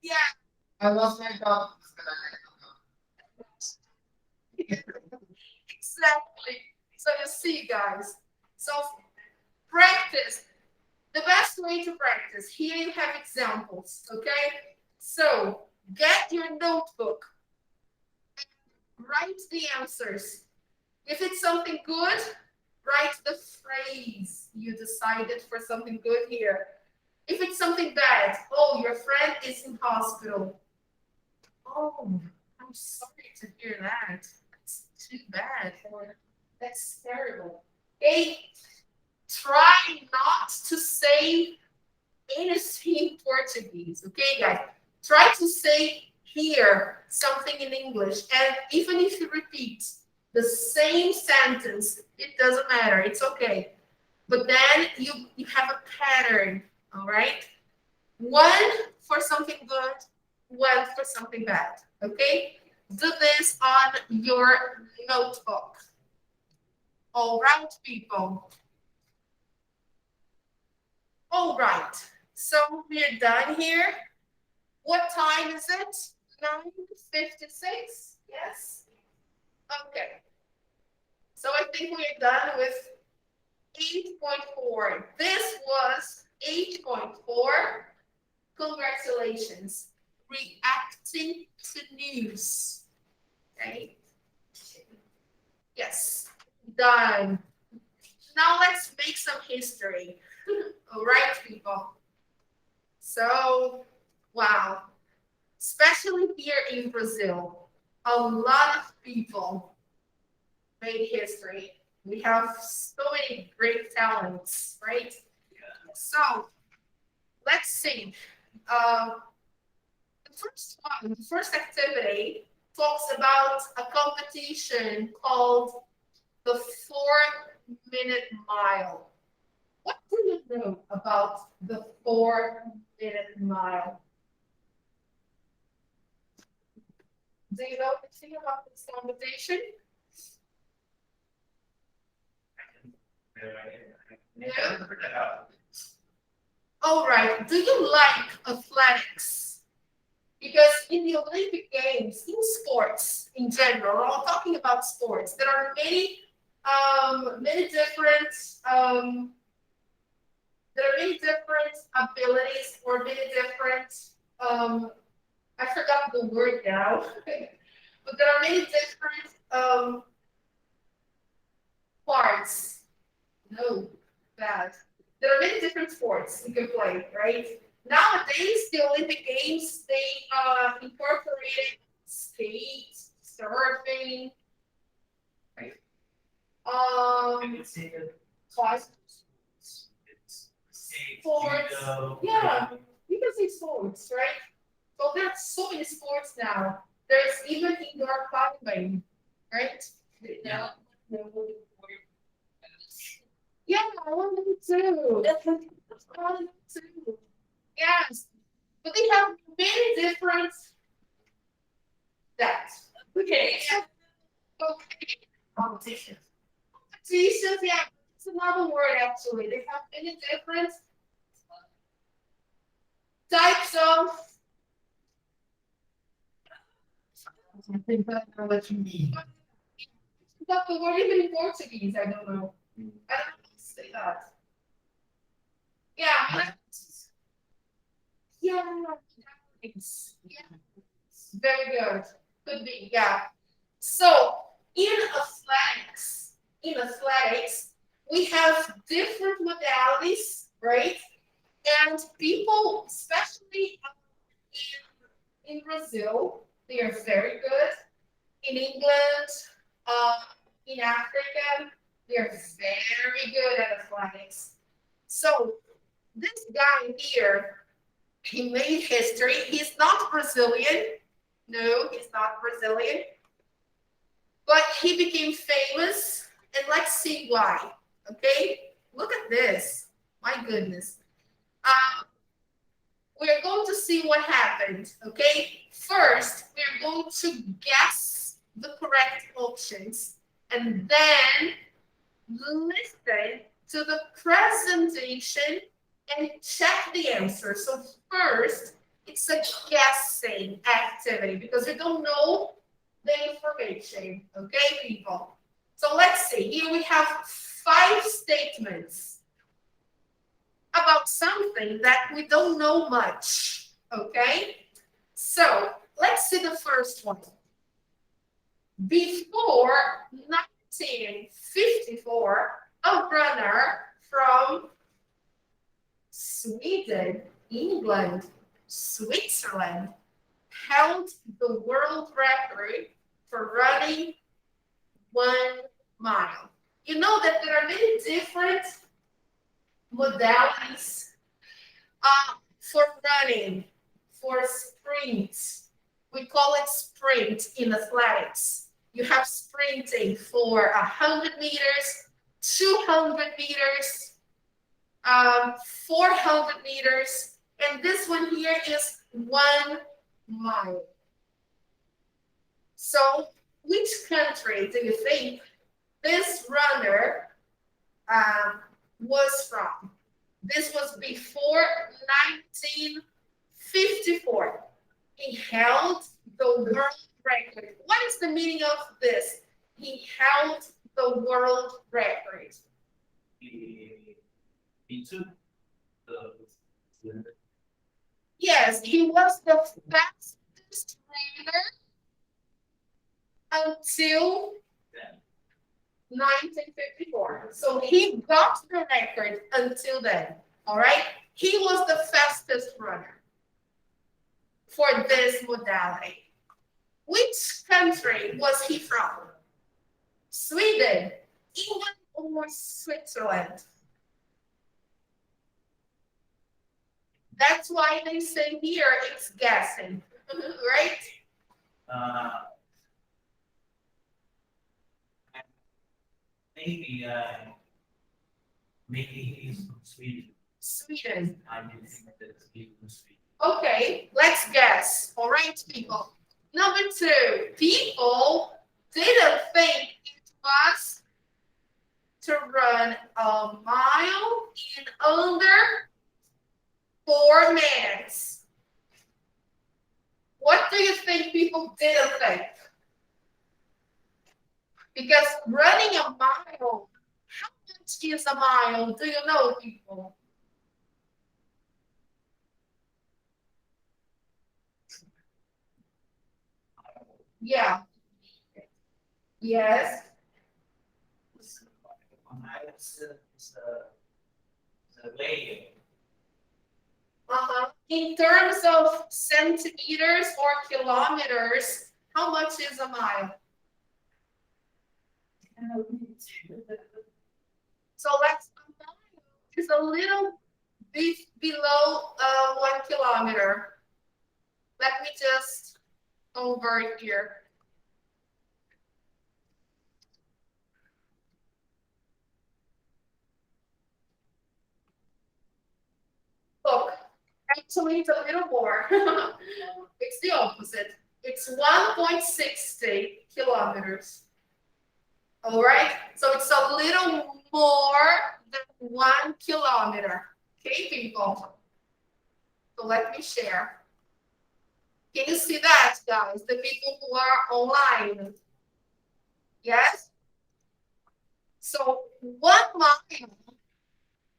Speaker 2: Yeah. I lost my job. Exactly. So you see, guys. So practice. The best way to practice. Here you have examples. Okay. So get your notebook. write the answers. If it's something good, write the phrase you decided for something good here. If it's something bad, oh, your friend is in hospital. Oh, I'm sorry to hear that. That's too bad. Or that's terrible. Okay, try not to say anything in Portuguese. Okay, guys, try to say here something in English, and even if you repeat the same sentence, it doesn't matter. It's okay. But then you have a pattern. All right. One for something good, one for something bad. Okay? Do this on your notebook. All right, people. All right. So we're done here. What time is it? 9:56? Yes? Okay. So I think we're done with 8.4. This was 8.4. Congratulations. Reacting to news. Okay. Yes. Done. Now let's make some history. All right, people. So, wow. Especially here in Brazil, a lot of people made history. We have so many great talents, right? So, let's see. The first activity talks about a competition called the 4-minute mile. What do you know about the 4-minute mile? Do you know anything about this competition? No? All right. Do you like athletics? Because in the Olympic Games, in sports in general, I'm talking about sports, there are many different abilities or many different I forgot the word now, but there are many different parts. No, bad. There are many different sports you can play, right? Nowadays, the Olympic Games, they incorporated skate, surfing, right? Twice sports. Yeah, you can say sports, right? So there's so many sports now. There's even indoor climbing, right? Yeah. Yeah, I want them too. I want them too. Yes, but they have many different that. Okay. Okay. Competitions. Competitions, yeah. It's another word actually. They have many different types of. I think I know what you mean. But the word even in Portuguese, I don't know. I don't know how to say that. Yeah. Yeah. Yeah. Very good. Could be, yeah. So in athletics, we have different modalities, right? And people, especially in Brazil, they are very good. In England, in Africa, they are very good at athletics. So this guy here, he made history. He's not Brazilian. No, he's not Brazilian. But he became famous, and let's see why. Okay, look at this. My goodness. We're going to see what happened. Okay, first we're going to guess the correct options, and then listen to the presentation and check the answer. So first, it's a guessing activity because we don't know the information. Okay, people? So let's see. Here we have 5 statements about something that we don't know much. Okay? So let's see the first one. Before 1954, a runner from Sweden, England, Switzerland held the world record for running 1 mile. You know that there are many different modalities for running, for sprints. We call it sprint in athletics. You have sprinting for 100 meters, 200 meters, 400 meters, and this one here is 1 mile. So which country do you think this runner was from? This was before 1954. He held the world record. What is the meaning of this? He held the world record.
Speaker 1: He took the
Speaker 2: Yes, he was the fastest runner until 1954. So he got the record until then. All right. He was the fastest runner for this modality. Which country was he from? Sweden, England, or Switzerland? That's why they say here it's guessing, right?
Speaker 1: Maybe he's from Sweden.
Speaker 2: Sweden.
Speaker 1: I didn't think that he's from Sweden.
Speaker 2: Okay, let's guess. All right, people. Number 2, people didn't think it was to run a mile in under 4 minutes. What do you think people didn't think? Because running a mile, how much is a mile? Do you know, people? Yeah. Yes.
Speaker 1: The way.
Speaker 2: In terms of centimeters or kilometers, how much is a mile? So let's a mile is a little bit below 1 kilometer. Let me just convert here. Look, actually it's a little more. It's the opposite. It's 1.60 kilometers. All right, so it's a little more than 1 kilometer. Okay, people. So let me share. Can you see that, guys? The people who are online. Yes? So 1 mile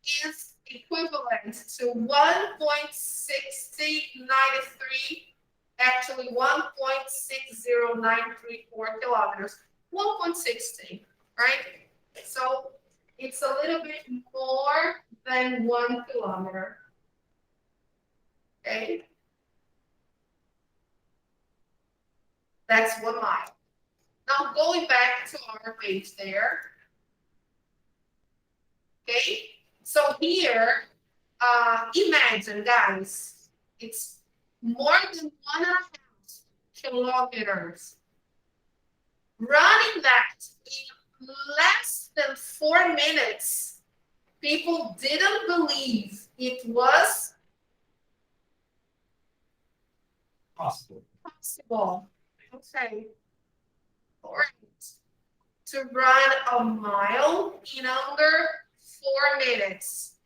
Speaker 2: is equivalent to 1.6093, actually 1.60934 kilometers. 1.60, right? So it's a little bit more than 1 kilometer. Okay. That's 1 mile. Now going back to our page there. Okay. So here, imagine, guys, it's more than 1.5 kilometers. Running that in less than 4 minutes, people didn't believe it was
Speaker 1: Possible.
Speaker 2: possible. Okay. All right. To run a mile in under 4 minutes.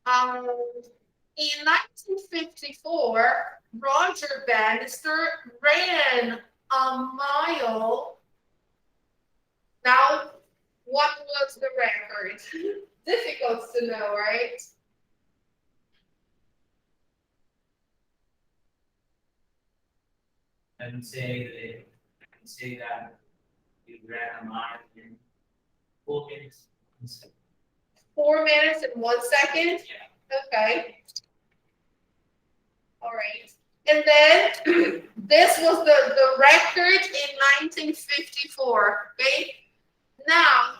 Speaker 2: In 1954, Roger Bannister ran a mile. Now, what was the record? Difficult to know, right?
Speaker 1: I would say say that you ran a mile in 4 minutes.
Speaker 2: 4 minutes and 1 second?
Speaker 1: Yeah.
Speaker 2: Okay. All right. And then this was the record in 1954. Okay. Now,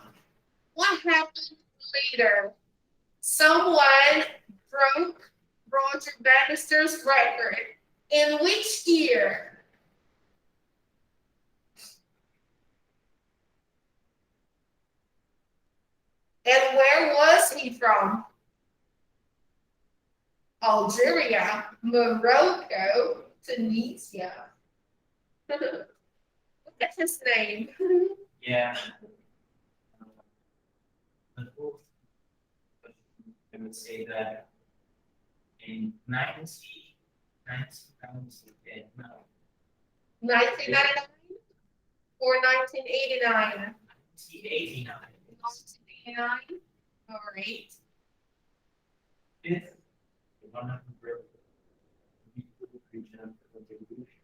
Speaker 2: what happened later? Someone broke Roger Bannister's record. In which year? And where was he from? Algeria, Morocco, Tunisia. Look at his name.
Speaker 1: Yeah. The fourth question, I would say that in 1999
Speaker 2: or 1989?
Speaker 1: 1989.
Speaker 2: 1989. All right.
Speaker 1: Fifth, one of the group region of contribution.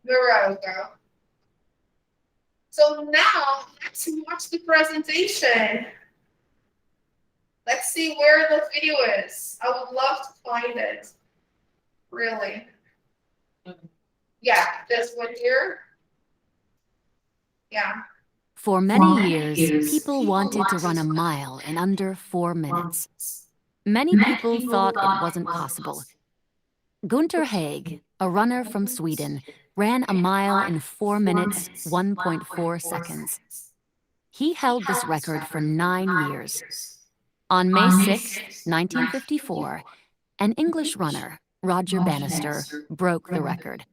Speaker 2: Morocco. So now let's watch the presentation. Let's see where the video is. I would love to find it. Really. Yeah, this one here. Yeah.
Speaker 5: For many years, people wanted to run a mile in under 4 minutes. Many people thought it wasn't possible. Gunther Haig, a runner from Sweden, ran a mile in 4 minutes, 1.4 seconds. He held this record for 9 years. On May 6, 1954, an English runner, Roger Bannister, broke the record.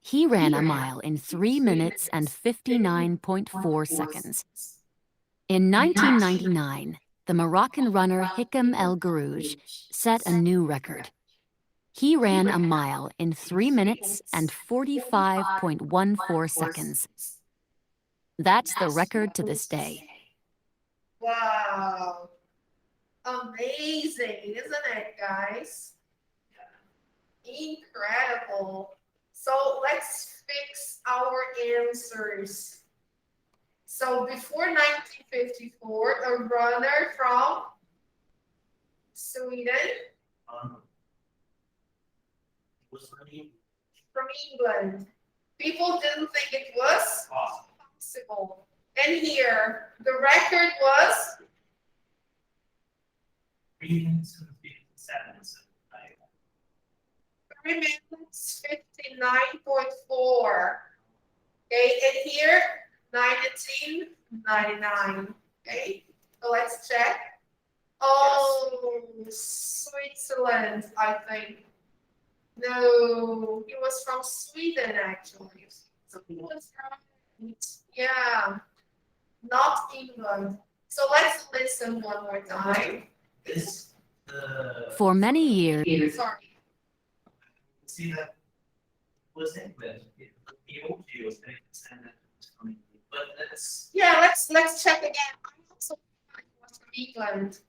Speaker 5: He ran a mile in 3 minutes and 59.4 seconds. In 1999, the Moroccan runner Hikam El Garouj set a new record. He ran a mile in 3 minutes and 45.14 seconds. That's the record to this day.
Speaker 2: Wow. Amazing, isn't it, guys? Incredible. So let's fix our answers. So before 1954, a runner from Sweden, from England. People didn't think it was possible. And here, the record was
Speaker 1: 3 minutes and 57 seconds.
Speaker 2: 3 minutes 59.4. Okay, and here 1999. Okay, so let's check. Oh, Switzerland, I think. No, he was from Sweden actually. So he was right. Yeah, not England. So let's listen one more time.
Speaker 1: This
Speaker 5: For many years,
Speaker 2: Sorry.
Speaker 1: see that was England. The old view was 30%, but
Speaker 2: Let's check again. I'm also was from England.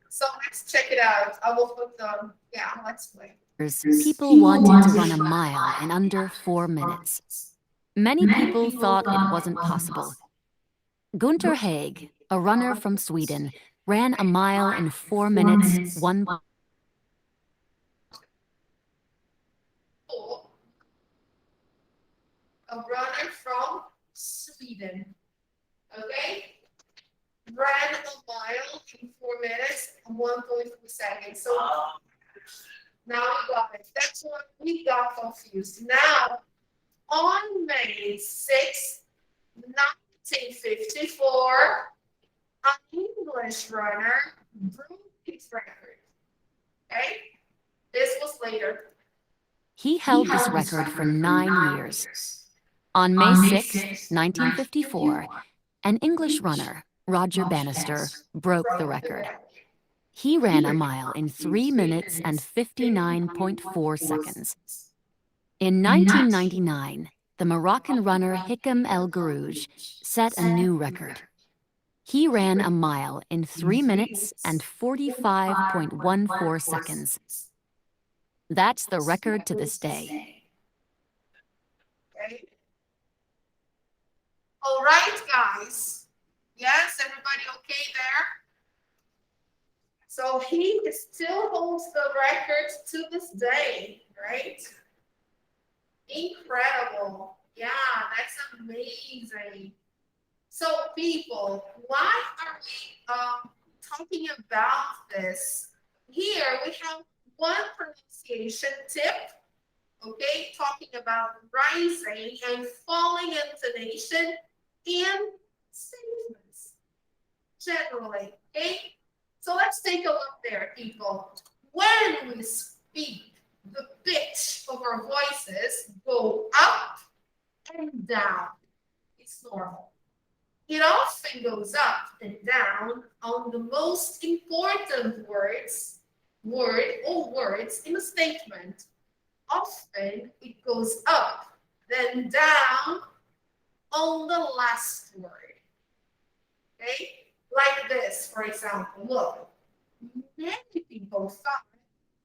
Speaker 2: So let's check it out. I will put them. Yeah, let's play.
Speaker 5: people wanted to run a mile in under 4 minutes. Many people thought it wasn't possible. Gunther Haig, a runner from Sweden, ran a mile in 4 minutes, 1.
Speaker 2: A runner from Sweden. Okay? Ran a mile in 4 minutes and 1.4 seconds. So now we got it. That's what we got confused. Now, on May 6, 1954, an English runner broke his record. Okay? This was later.
Speaker 5: He held this record for 9 years. On May 6, 1954, an English runner, Roger Bannister, broke the record. He ran a mile in 3 minutes and 59.4 seconds. In 1999, the Moroccan runner Hikam El Garouj set a new record. He ran a mile in 3 minutes and 45.14 seconds. That's the record to this day.
Speaker 2: guys? Yes, everybody okay there? So he still holds the record to this day, right? Incredible. Yeah, that's amazing. So people, why are we talking about this? Here we have one pronunciation tip, okay, talking about rising and falling intonation in statements generally, okay? So let's take a look there, people. When we speak, the pitch of our voices go up and down. It's normal. It often goes up and down on the most important words in a statement. Often it goes up, then down on the last word. Okay? Like this, for example. Look, many people thought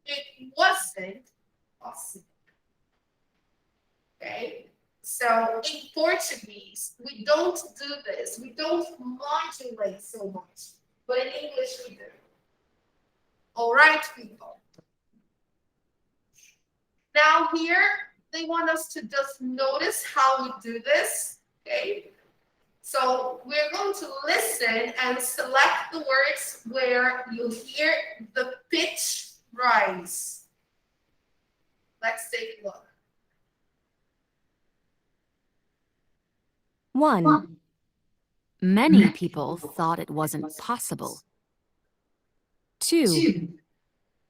Speaker 2: it wasn't possible. Okay? So in Portuguese, we don't do this. We don't modulate so much. But in English, we do. All right, people. Now here, they want us to just notice how we do this. Okay? So we're going to listen and select the words where you hear the pitch rise. Let's take a look.
Speaker 5: 1. Many people thought it wasn't possible. 2.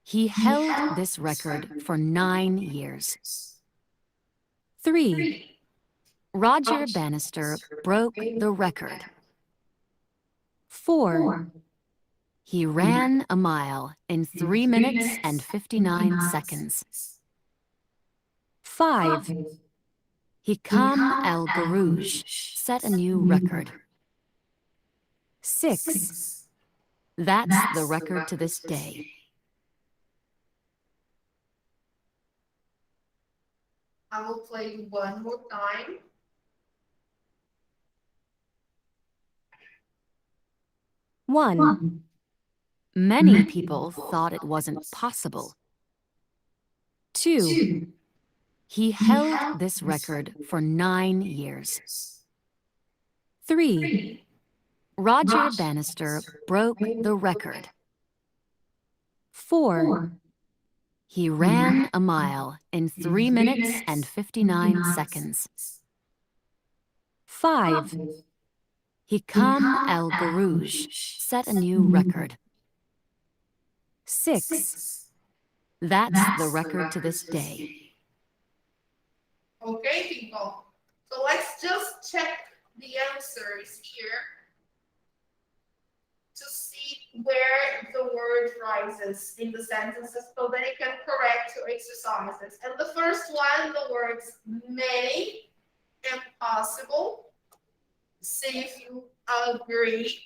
Speaker 5: He held this record for 9 years. 3. Roger Bannister broke the record. 4. He ran a mile in 3 minutes and 59 seconds. 5. Hikam El Garouj set a new record. 6. That's the record to this day.
Speaker 2: I will play one more time.
Speaker 5: 1. Many people thought it wasn't possible. 2. He held this record for 9 years. 3. Roger Bannister broke the record. 4. He ran a mile in 3 minutes and 59 seconds. 5. Hikam El Garouj set a new record. 6. That's the record to this day.
Speaker 2: Okay, people. So let's just check the answers here to see where the word rises in the sentences so that you can correct your exercises. And the first one, the words many and possible. See if you agree.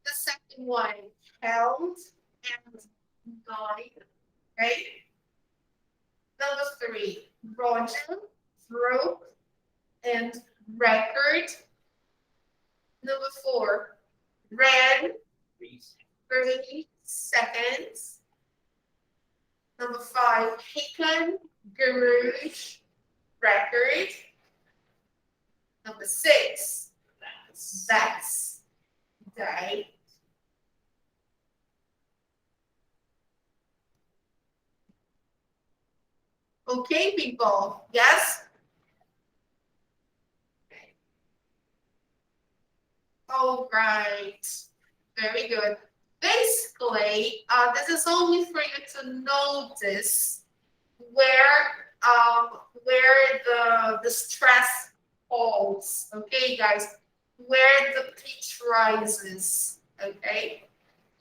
Speaker 2: The second one, held and guide. Okay. Number 3, Roger broke and record. Number 4, ran 30 seconds. Number 5, Hikam Garouj record. Number 6, that's day. Okay, people. Yes? All right. Very good. Basically, this is only for you to notice where the stress falls. Okay, guys, where the pitch rises. Okay.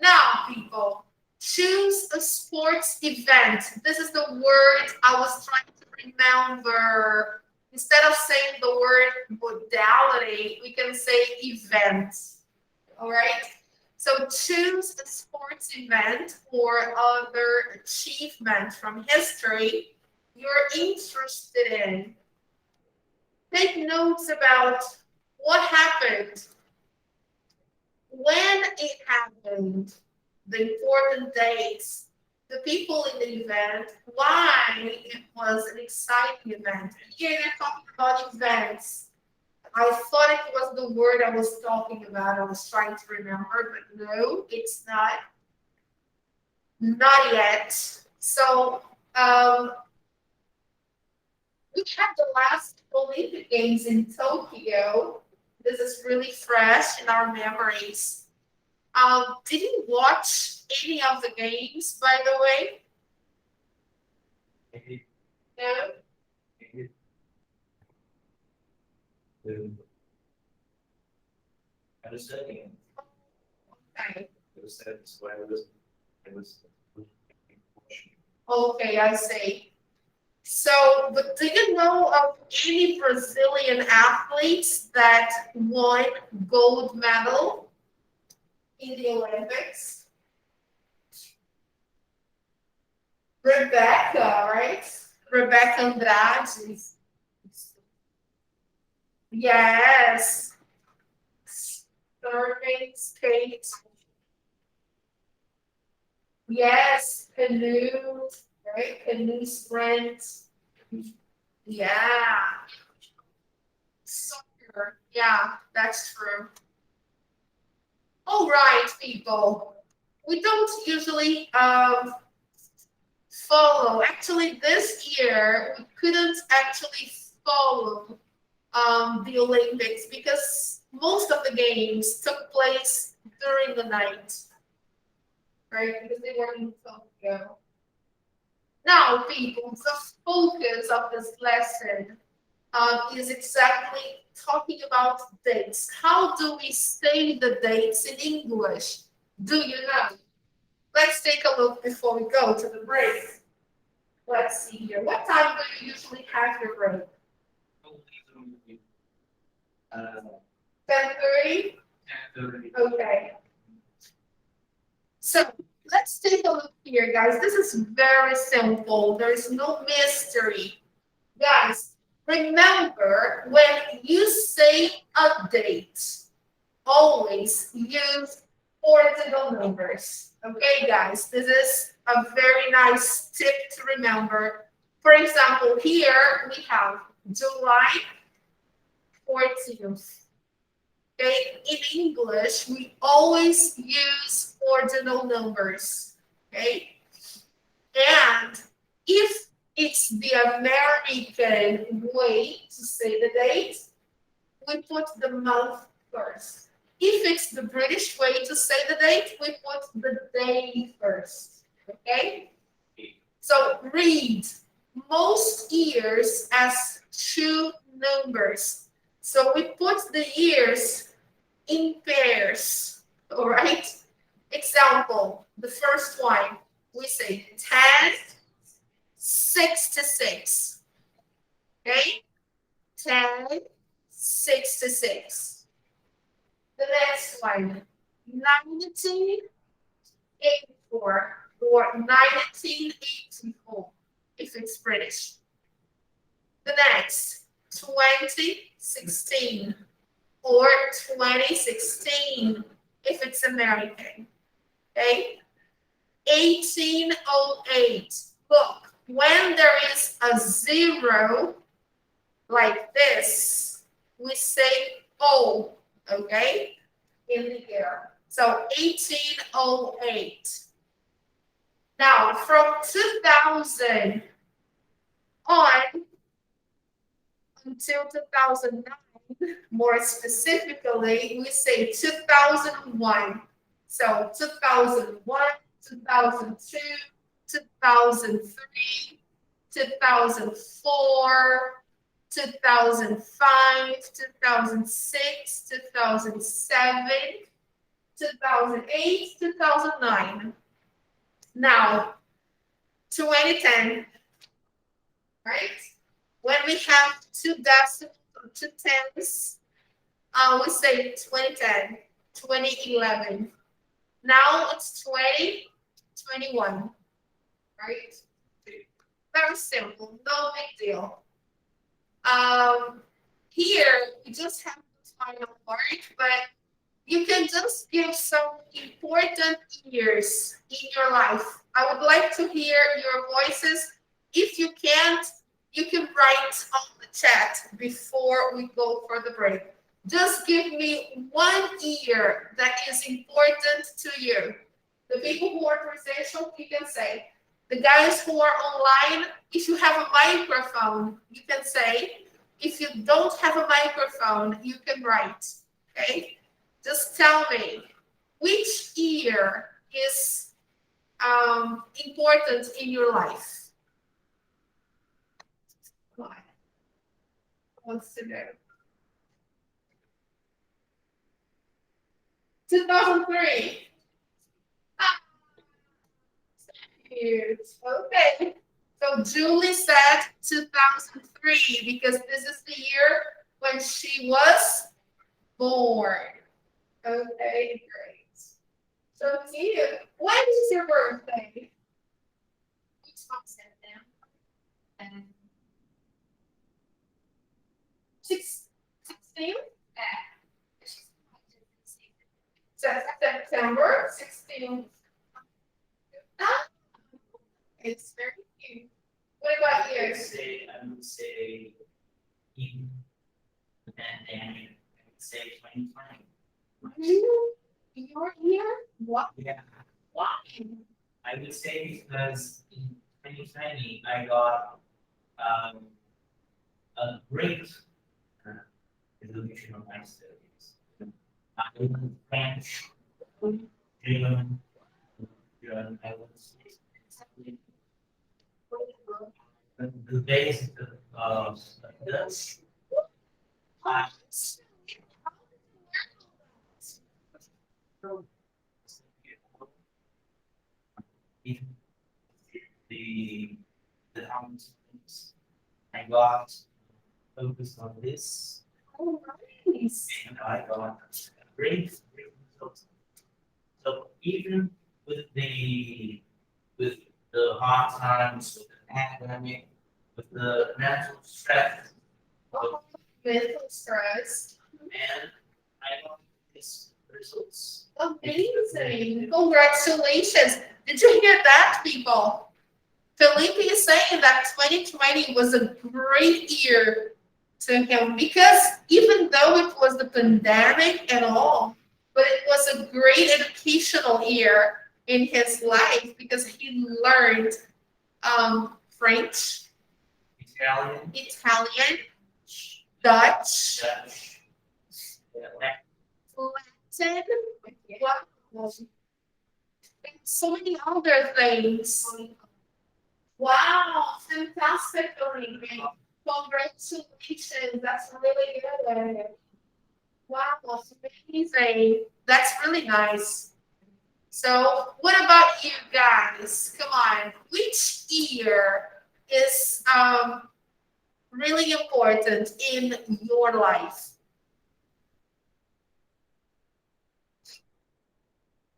Speaker 2: Now, people, choose a sports event. This is the word I was trying to remember. Instead of saying the word modality, we can say event. All right. So choose a sports event or other achievement from history you're interested in. Take notes about what happened? When it happened, the important dates, the people in the event, why it was an exciting event. Here they're talking about events. I thought it was the word I was talking about. I was trying to remember, but no, it's not. Not yet. So we had the last Olympic Games in Tokyo. This is really fresh in our memories. Did you watch any of the games, by the way?
Speaker 1: Maybe,
Speaker 2: No?
Speaker 1: maybe, I was studying.
Speaker 2: Okay.
Speaker 1: It was said, so I was.
Speaker 2: Okay, I see. So, but do you know of any Brazilian athletes that won gold medal in the Olympics? Rebecca, right? Rebecca Andrade. Yes. Surfing, skate. Yes, canoe, right? Canoe sprint. Yeah. Soccer. Yeah, that's true. All right, people. We don't usually follow. Actually, this year we couldn't actually follow the Olympics because most of the games took place during the night, right? Because they were in Tokyo. Now, people, the focus of this lesson is exactly talking about dates. How do we say the dates in English? Do you know? Let's take a look before we go to the break. Let's see here. What time do you usually have your break? 10:30?
Speaker 1: 10:30.
Speaker 2: Okay. So let's take a look here, guys. This is very simple. There's no mystery. Guys, remember when you say a date, always use ordinal numbers. Okay, guys, this is a very nice tip to remember. For example, here we have July 14th. Okay, in English, we always use ordinal numbers. Okay, and if it's the American way to say the date, we put the month first. If it's the British way to say the date, we put the day first. Okay? So read most years as two numbers. So we put the years in pairs. All right? Example, the first one, we say 10, 66. Okay? 10, 66. The next one, 1984 or 1984 if it's British. The next, 2016 or 2016 if it's American. Okay? 1808. Look, when there is a zero like this, we say O, okay, in the air. So 1808. Now, from 2000 on until 2009, more specifically, we say 2001. So 2001, 2002, 2003, 2004, 2005, 2006, 2007, 2008, 2009. Now, 2010, right? When we have two decimals or two tens, we say 2010, 2011. Now it's 2021, right? Very simple, no big deal. Here we just have to final part, but you can just give some important years in your life. I would like to hear your voices. If you can't, you can write on the chat before we go for the break. Just give me 1 year that is important to you. The people who are presential, you can say. The guys who are online, if you have a microphone, you can say. If you don't have a microphone, you can write. Okay? Just tell me which year is important in your life. Why? What's to know? 2003. Ah, cute. Okay. So Julie said 2003 because this is the year when she was born. Okay, great. So cute. When is your birthday?
Speaker 8: Each one sent them. And
Speaker 2: 16?
Speaker 8: she's
Speaker 2: September 16th. Ah, it's very cute. What about
Speaker 1: I
Speaker 2: you?
Speaker 1: would say, in the pandemic, I would say 2020.
Speaker 2: Your year? What?
Speaker 1: Yeah,
Speaker 2: Why?
Speaker 1: I would say because in 2020, I got a great resolution of my studies. I learned French, German, I was the basic of Dutch. I the accountants. I got focused on this,
Speaker 2: Oh, nice.
Speaker 1: and I got great results. So even with the hard times, with the pandemic, with the mental stress,
Speaker 2: Oh, mental stress.
Speaker 1: and I got these results.
Speaker 2: Amazing. Congratulations. Did you hear that, people? Felipe is saying that 2020 was a great year to him because even though it was the pandemic and all, but it was a great educational year in his life because he learned French,
Speaker 1: Italian,
Speaker 2: Italian, Dutch,
Speaker 1: Dutch,
Speaker 2: Latin, wow, and so many other things. Wow, fantastic, Felipe. Congratulations. That's really good. Wow, that's amazing. That's really nice. So, what about you guys? Come on. Which year is really important in your life?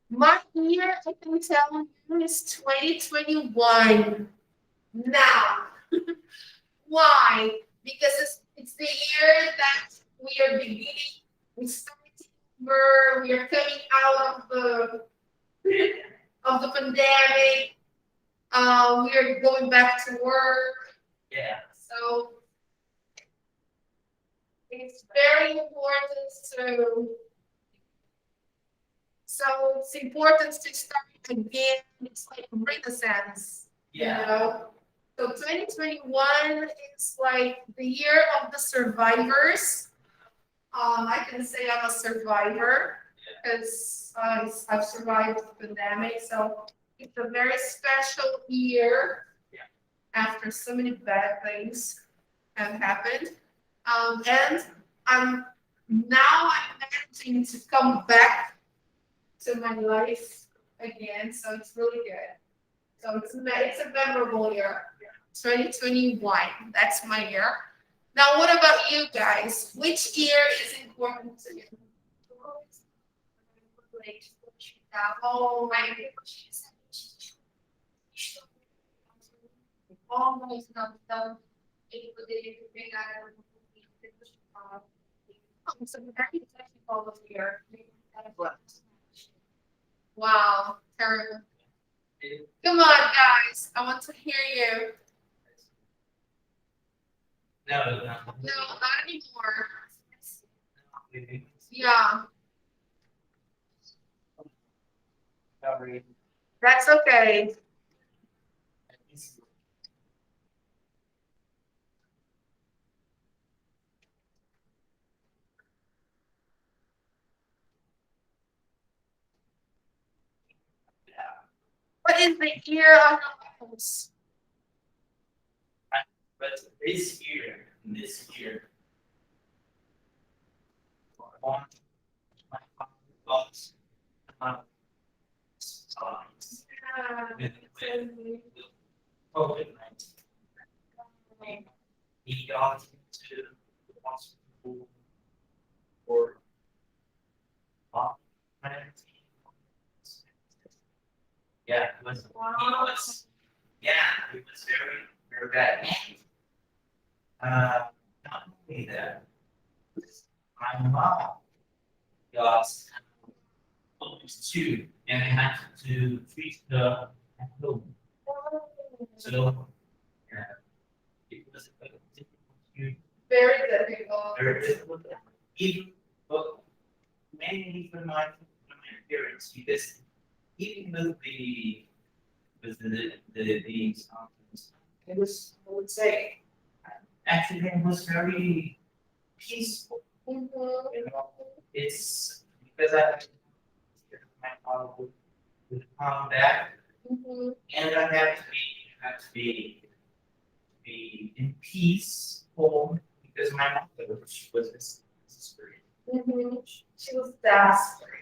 Speaker 2: My year, I can tell you, is 2021. Now, why? Because it's the year that we are beginning, we started over, we are coming out of the pandemic. We are going back to work.
Speaker 1: yeah.
Speaker 2: So it's very important to. So it's important to start again. It's like renaissance.
Speaker 1: Yeah.
Speaker 2: You know? So 2021 is like the year of the survivors. I can say I'm a survivor because I've survived the pandemic. So it's a very special year after so many bad things have happened. And I'm managing to come back to my life again. So it's really good. So it's a memorable year. 2021. That's my year. Now, what about you guys? Which year is important to you? Oh, my goodness.
Speaker 8: oh, mas não, então ele poderia pegar
Speaker 2: Oh, so very technical here. Wow, terrible. Come on, guys. I want to hear you.
Speaker 1: No,
Speaker 2: No, not anymore. Yeah,
Speaker 1: Sorry.
Speaker 2: that's okay. What is the ear on the nose?
Speaker 1: But this year, on my thoughts, times with COVID-19, he got into the hospital for yeah, it was, it was very, very bad. Not only that, my mom got almost two, and I had to treat her at home. So, yeah, it was a difficult,
Speaker 2: Very difficult.
Speaker 1: very difficult, even, but mainly for my parents, because even with the it was, I would say, actually it was very peaceful.
Speaker 2: Mhm.
Speaker 1: You know, it's because I my father would come back,
Speaker 2: Mhm.
Speaker 1: and I have to be in peace home because my mother was this spirit.
Speaker 2: Mhm. She was desperate.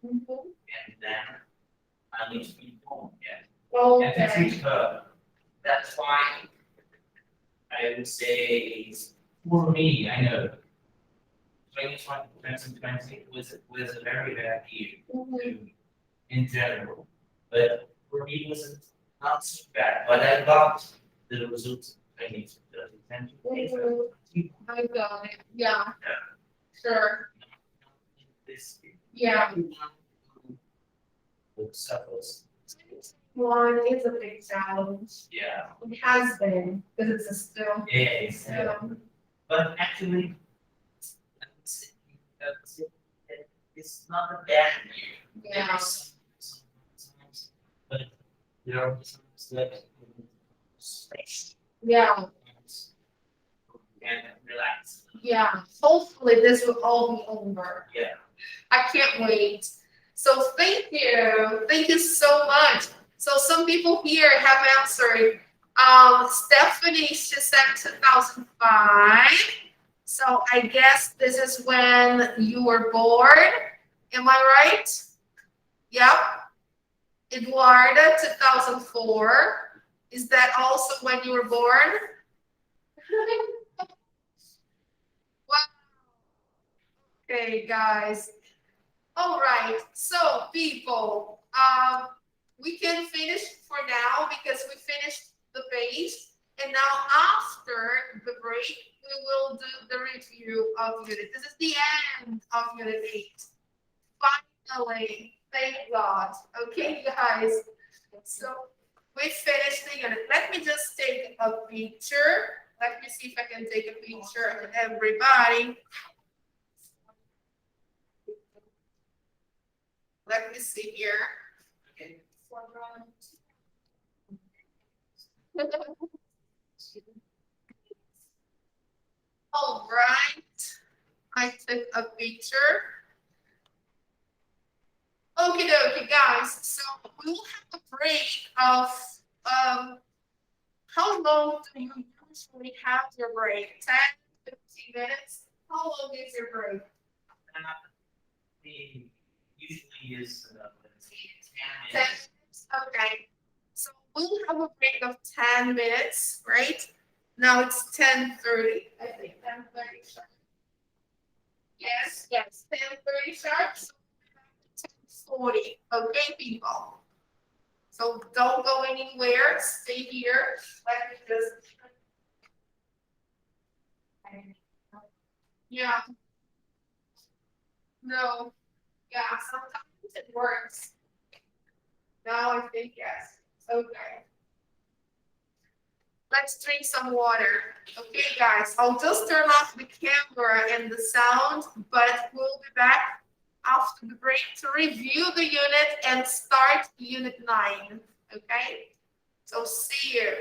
Speaker 2: Mhm.
Speaker 1: And then I need to be home again. And to
Speaker 2: Okay.
Speaker 1: treat her. That's why I would say for me, I know 2020 was a very bad year
Speaker 2: Mhm.
Speaker 1: in general. But for me, it was not so bad. But I got the results I need to
Speaker 2: I got it. Yeah. Sure.
Speaker 1: this
Speaker 2: Yeah.
Speaker 1: suffers.
Speaker 2: One is a big challenge.
Speaker 1: Yeah.
Speaker 2: It has been because it's a still.
Speaker 1: Yeah.
Speaker 2: So,
Speaker 1: But actually, that's- it's not a bad year.
Speaker 2: yeah.
Speaker 1: There is sometimes, but there are times that space
Speaker 2: Yeah.
Speaker 1: and relax.
Speaker 2: Yeah. Hopefully this will all be over.
Speaker 1: Yeah.
Speaker 2: I can't wait. So thank you. Thank you so much. So some people here have answered. Stephanie, she said 2005. So I guess this is when you were born. Am I right? Yep. Eduarda, 2004. Is that also when you were born? Wow. Okay, guys. All right, so people, we can finish for now because we finished the page. And now after the break, we will do the review of unit. This is the end of unit 8. Finally, thank God. Okay, guys. So we finished the unit. Let me just take a picture. Let me see if I can take a picture of everybody. Let me see here. All right. I took a picture. Okay, guys. So we will have a break of how long do you usually have your break? 10, 15 minutes? How long is your break?
Speaker 1: The usually is 10
Speaker 2: 10
Speaker 1: minutes.
Speaker 2: minutes. Okay. So we'll have a break of 10 minutes, right? Now it's 10:30. I think 10:30 sharp. Yes, 10:30 sharp. So 10:40. Okay, people. So don't go anywhere. Stay here. Let me just. Yeah. No. Yeah, sometimes it works. Now I think yes. Okay. Let's drink some water. Okay, guys, I'll just turn off the camera and the sound, but we'll be back after the break to review the unit and start unit 9. Okay? So see you.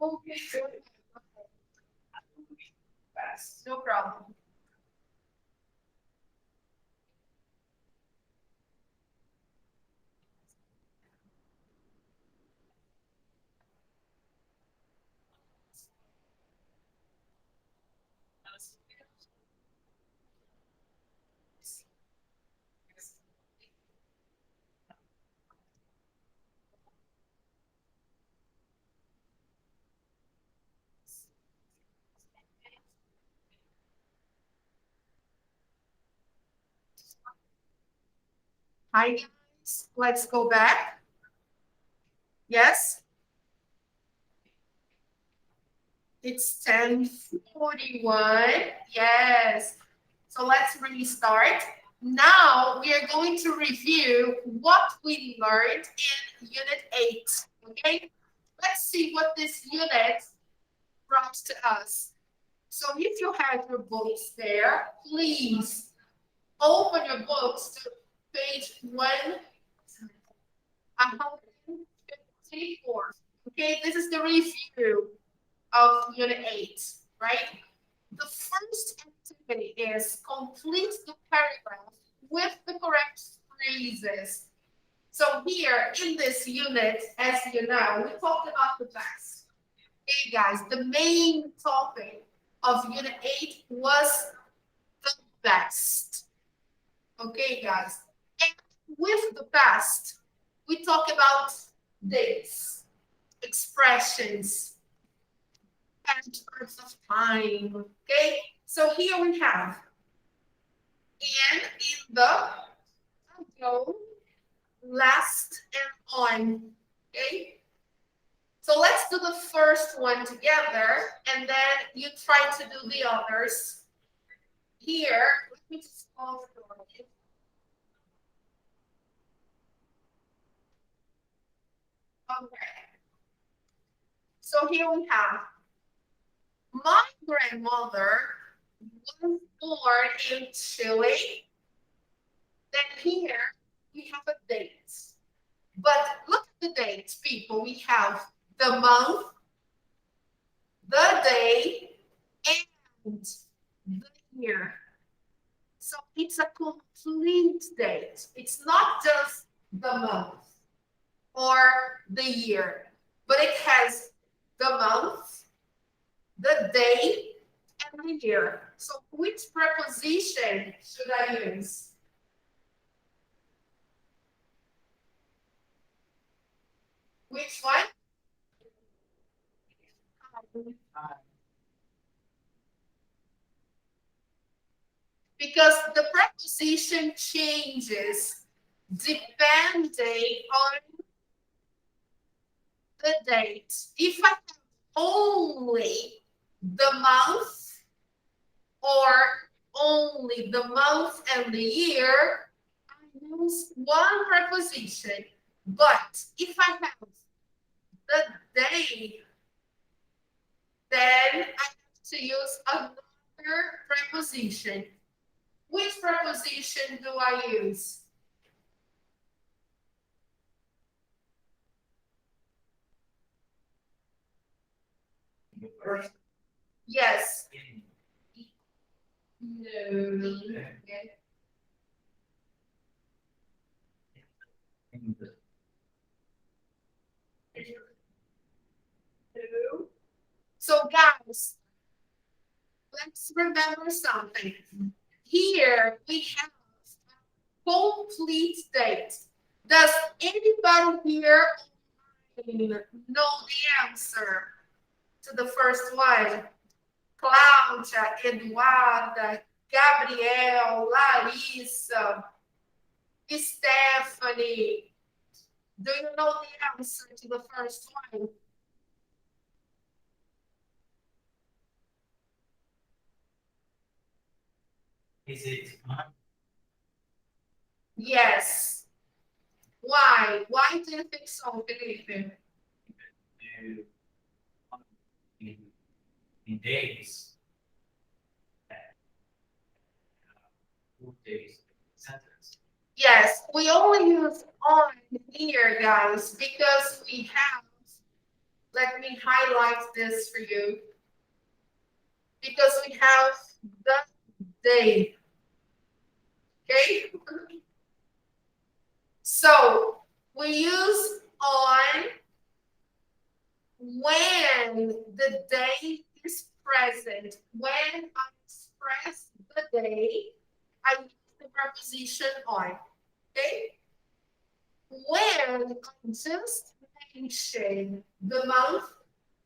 Speaker 2: Okay, good. Fast, no problem. Hi guys, let's go back. Yes? It's 10:41. Yes. So let's restart. Now we are going to review what we learned in Unit 8. Okay? Let's see what this unit brought to us. So if you have your books there, please open your books to page 154. Okay, this is the review of Unit 8, right? The first activity is complete the paragraph with the correct phrases. So here in this unit, as you know, we talked about the past. Okay, guys, the main topic of Unit 8 was the best. Okay, guys. And with the past, we talk about dates, expressions, and parts of time. Okay, so here we have and in the ago, last, and on. Okay, so let's do the first one together, and then you try to do the others. Here, let me just close the door. Okay. So here we have my grandmother was born in Chile. Then here we have a date. But look at the dates, people. We have the month, the day, and the year. So it's a complete date. It's not just the month or the year, but it has the month, the day, and the year. So which preposition should I use? Which one? Because the preposition changes depending on the date. If I have only the month or only the month and the year, I use one preposition. But if I have the day, then I have to use another preposition. Which preposition do I use? Yes. No. Okay. No. So guys, let's remember something. Here we have complete date. Does anybody here know the answer to the first one? Cláudia, Eduarda, Gabriel, Larissa, Stephanie. Do you know the answer to the first one?
Speaker 1: Is it
Speaker 2: Yes. Why? Why do you think so, Felipe?
Speaker 1: in days? Days sentence.
Speaker 2: Yes, we only use on here, guys, because we have let me highlight this for you because we have the day. Okay? So we use on when the day is present. When I express the day, I use the preposition on. Okay? When I just mention the month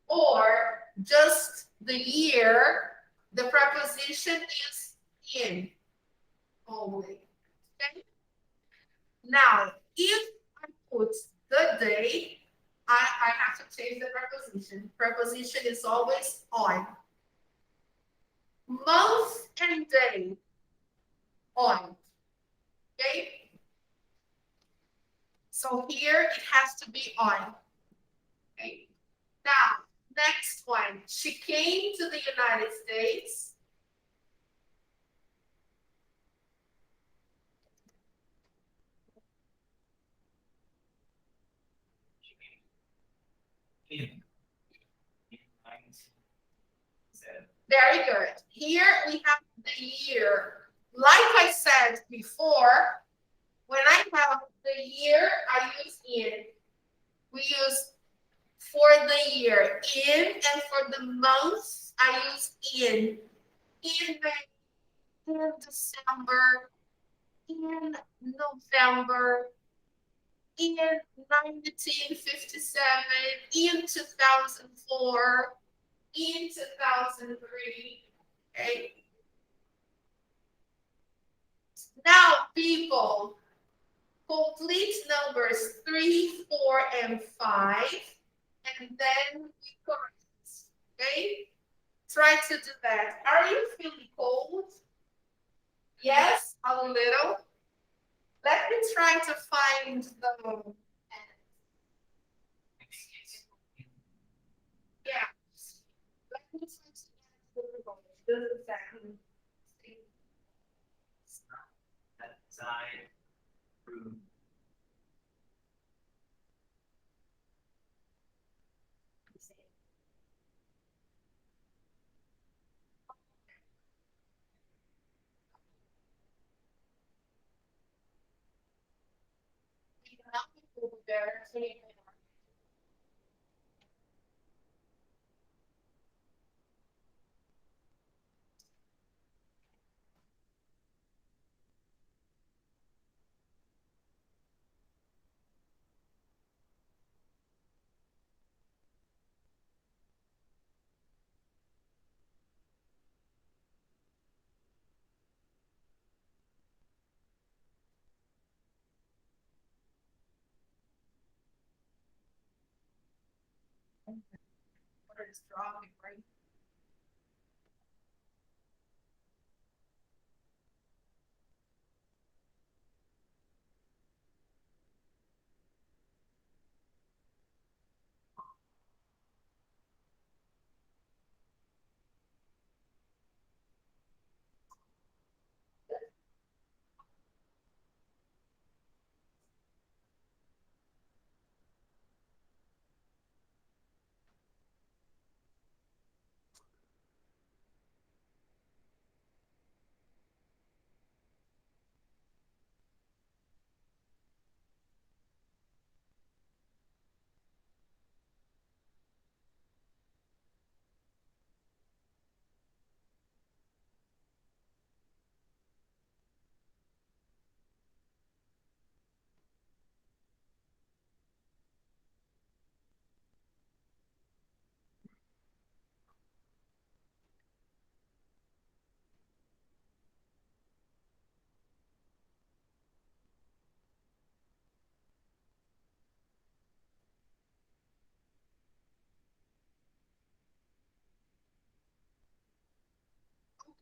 Speaker 2: or just the year, the preposition is in only. Okay? Now, if I put the day, I have to change the preposition. Preposition is always on. Month and day, on. Okay? So here it has to be on. Okay? Now, next one. She came to the United States. Very good. Here we have the year. Like I said before, when I have the year, I use in. We use for the year in, and for the months, I use in. In May, in December, in November, in 1957, in 2004, in 2003. Okay. Now, people, complete numbers 3, 4, and 5, and then we correct. Okay? Try to do that. Are you feeling cold? Yes, a little. Let me try to find the. Yeah. Let me try to get the exactly.
Speaker 1: Side, room.
Speaker 2: Water is dropping, right?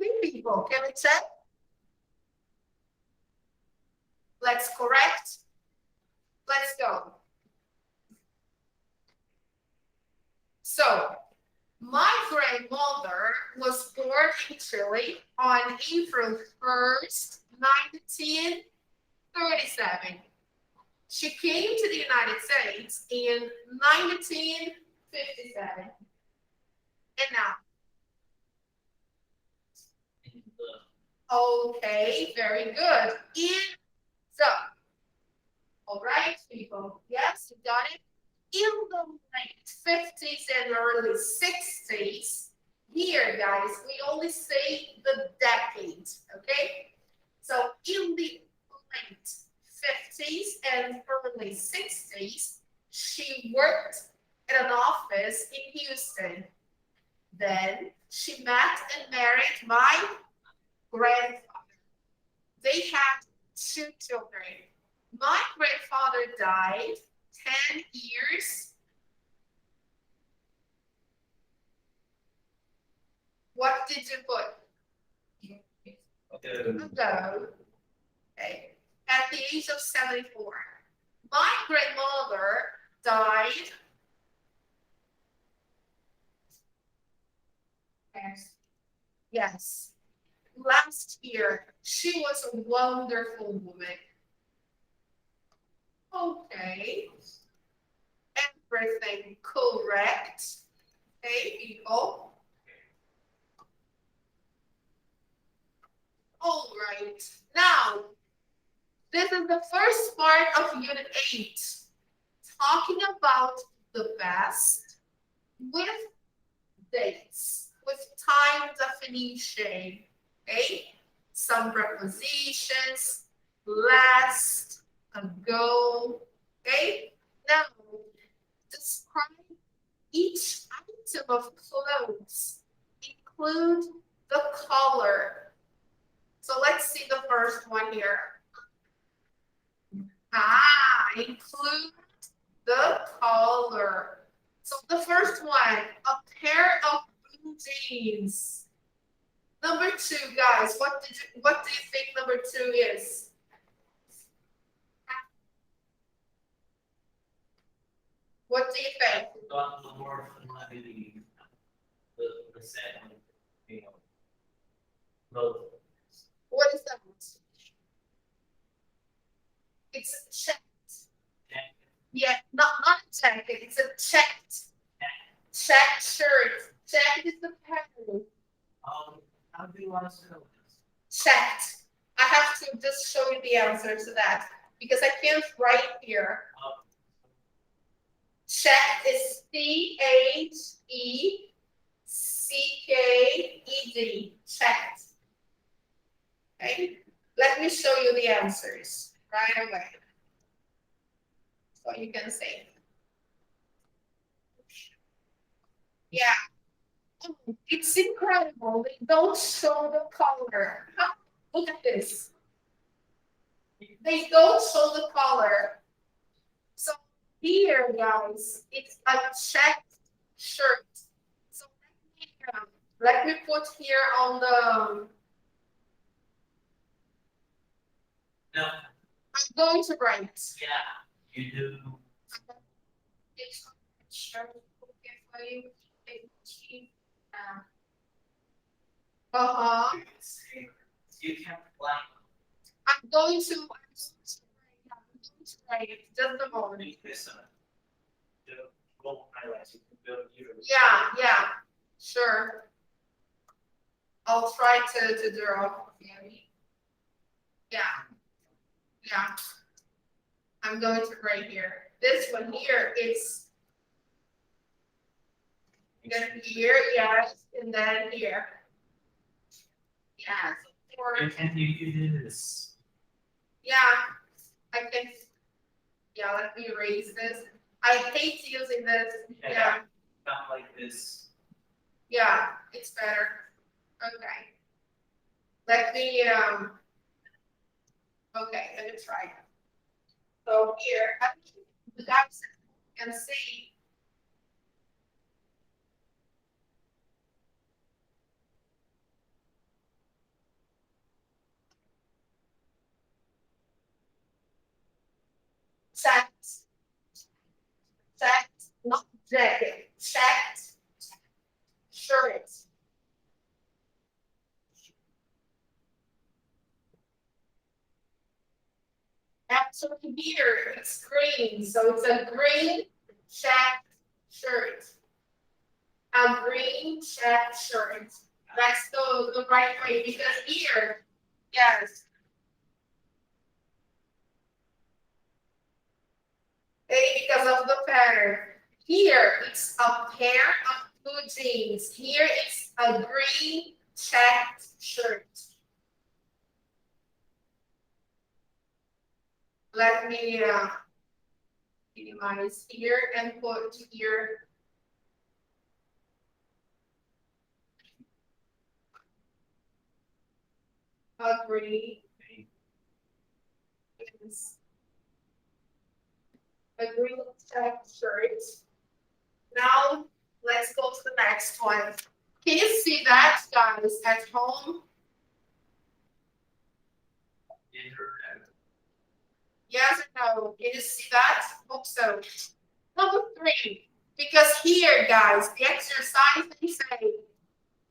Speaker 2: Okay, people, can we check? Let's correct. Let's go. So, my grandmother was born in Chile on April 1st, 1937. She came to the United States in 1957. 57. And now.
Speaker 1: In the
Speaker 2: Okay, very good. In the. All right, people. Yes, you got it. In the late 50s and early 60s, here, guys, we only say the decade, okay? So in the late 50s and early 60s, she worked at an office in Houston. Then she met and married my grandfather. They had 2 children. My grandfather died 10 years. What did you put? Ago. Okay. At the age of 74. My grandmother died. Yes. Last year. She was a wonderful woman. Okay. Everything correct. Okay, people. All right. Now, this is the first part of Unit 8, talking about the past with dates, with time definition. Okay? Some prepositions, last, ago. Okay? Now, describe each item of clothes. Include the color. So let's see the first one here. Include the color. So the first one, a pair of blue jeans. Number 2, guys, what do you think number 2 is? What do you think?
Speaker 1: got the more the set, you know, both.
Speaker 2: What is that? It's a checked. Yeah, not a jacket, it's a checked. Checked shirt. Checked is the pattern.
Speaker 1: How do you want us to know this?
Speaker 2: Checked. I have to just show you the answer to that because I can't write here. Checked is CHECKED. Checked. Okay. Let me show you the answers right away. So you can say. Yeah. It's incredible. They don't show the color. Look at this. They don't show the color. So here, guys, it's a checked shirt. So let me put here on the.
Speaker 1: No.
Speaker 2: I'm going to write.
Speaker 1: Yeah, you do.
Speaker 2: It's shirt.
Speaker 1: You can't blank.
Speaker 2: I'm going to write it. Just a moment.
Speaker 1: This the gold highlights you can build your.
Speaker 2: Yeah, sure. I'll try to draw. Yeah. I'm going to write here. This one here is here, yes, and then here. Yeah.
Speaker 1: And you do this.
Speaker 2: Yeah, I can. Yeah, let me erase this. I hate using this. Yeah.
Speaker 1: Not like this.
Speaker 2: Yeah, it's better. Okay. Let me okay, let me try. So here, the guys can see. Checked, not jacket, checked shirt. Actually here, it's green, so it's a green checked shirt. A green check shirt. That's the right way because here, yes. Because of the pattern. Here, it's a pair of blue jeans. Here, it's a green checked shirt. Let me minimize here and put here. A green. A green checked shirt. Now, let's go to the next one. Can you see that, guys, at home? Yes or no? Can you see that? Hope so. Number 3, because here, guys, the exercise they say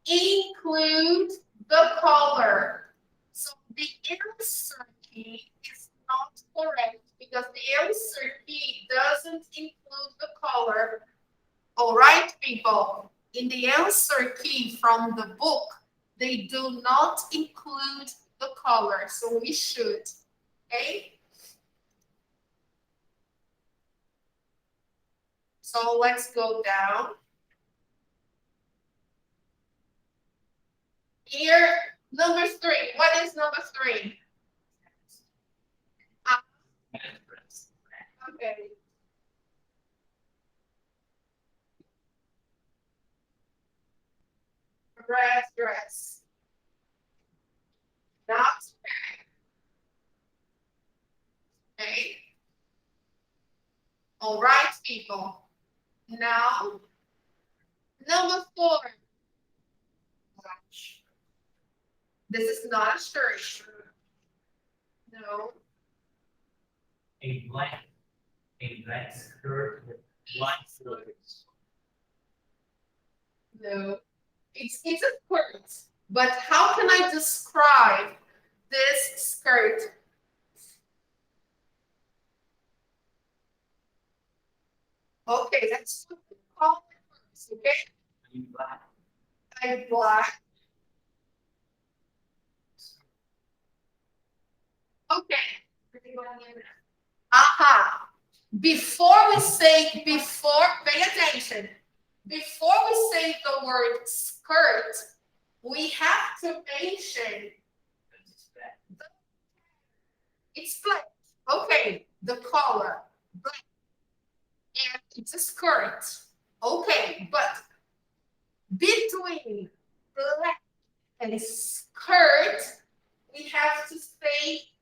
Speaker 2: include the color. So the insert key is not correct because the insert key doesn't include the color. All right, people. In the answer key from the book, they do not include the color, so we should. Okay. So let's go down. Here, number 3. What is number 3? Okay. Red dress. Not okay. All right, people. Now, number 4. This is not a shirt. No.
Speaker 1: A black skirt with white sleeves.
Speaker 2: No. It's a skirt. But how can I describe this skirt? Okay, let's call it first, okay?
Speaker 1: Black.
Speaker 2: A black. Okay. Aha. Before, pay attention. Before we say the word skirt, we have to mention it's black. Okay, the color, black. And it's a skirt. Okay, but between black and skirt, we have to say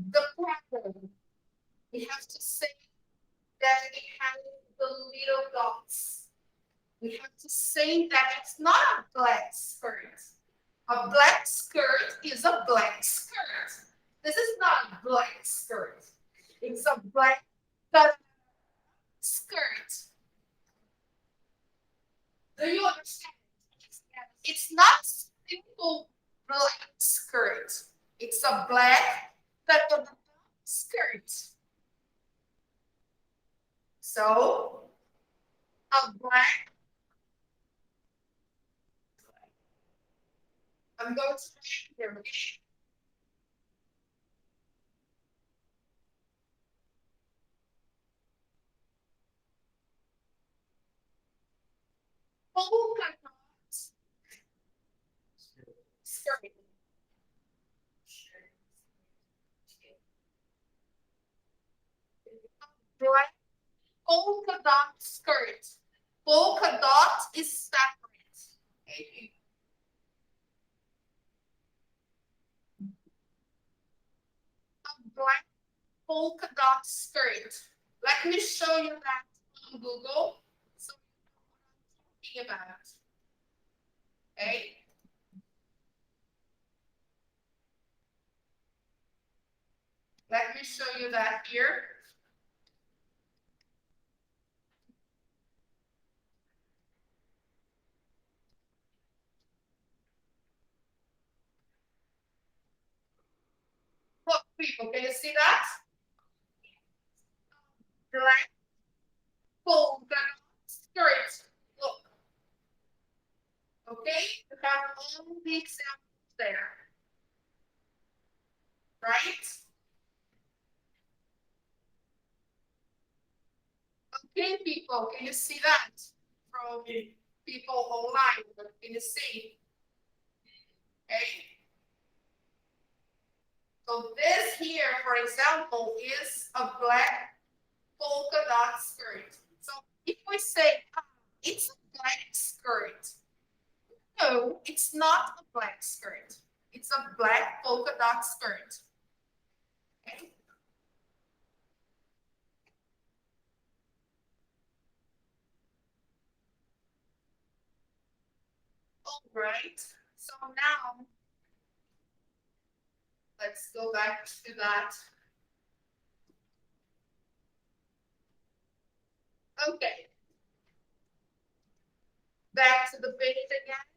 Speaker 2: the pattern. We have to say that it has the little dots. We have to say that it's not a black skirt. A black skirt is a black skirt. This is not a black skirt. It's a black skirt. Do you understand? It's not a simple black skirt. It's a black skirt. So, a black. I'm going to here. Polka dot skirt. Black polka dot skirt. Polka dot is separate. Okay. A black polka dot skirt. Let me show you that on Google so you know what I'm talking about. Okay. Let me show you that here. Look, people, can you see that? Black polka skirt. Look. Okay, you have all the examples there. Right? Okay, people, can you see that from people online? Can you see? Okay. So this here, for example, is a black polka dot skirt. So if we say it's a black skirt, no, it's not a black skirt. It's a black polka dot skirt. Okay. All right. So now let's go back to that. Okay. Back to the page again.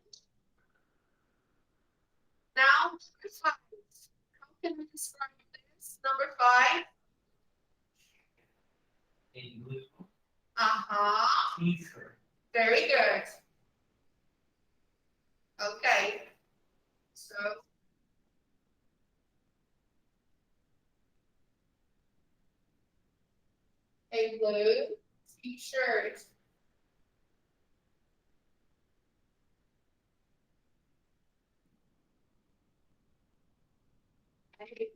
Speaker 2: Now, number 5. How can we describe this? Number 5.
Speaker 1: A blue t-shirt.
Speaker 2: Very good. Okay. So a blue t-shirt. Okay.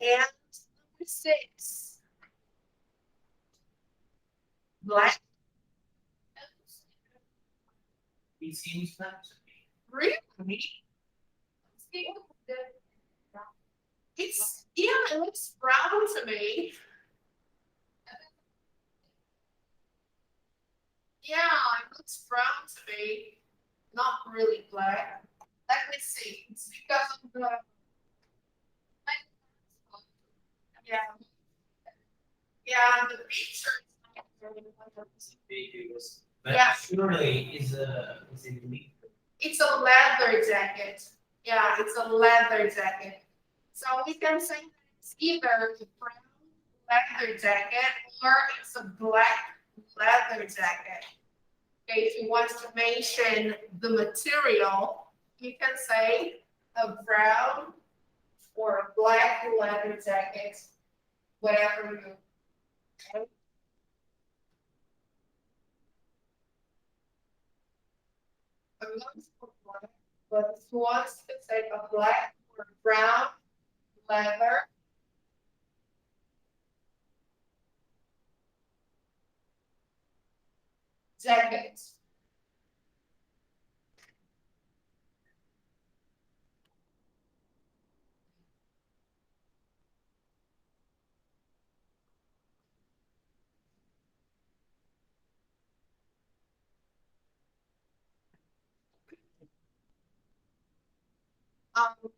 Speaker 2: And number 6. Black.
Speaker 1: It seems not to be.
Speaker 2: Really? It's, yeah, it looks brown to me. Yeah, it looks brown to me. Not really black. Let me see. It's because of the, yeah. Yeah, the picture is not really 100%.
Speaker 1: But
Speaker 2: Yeah.
Speaker 1: surely is a leaf.
Speaker 2: It's a leather jacket. Yeah, it's a leather jacket. So we can say that it's either a brown leather jacket or it's a black leather jacket. Okay, if you want to mention the material, you can say a brown or a black leather jacket, whatever you. Okay. I'm not so black, but if you want to say a black or brown leather jacket.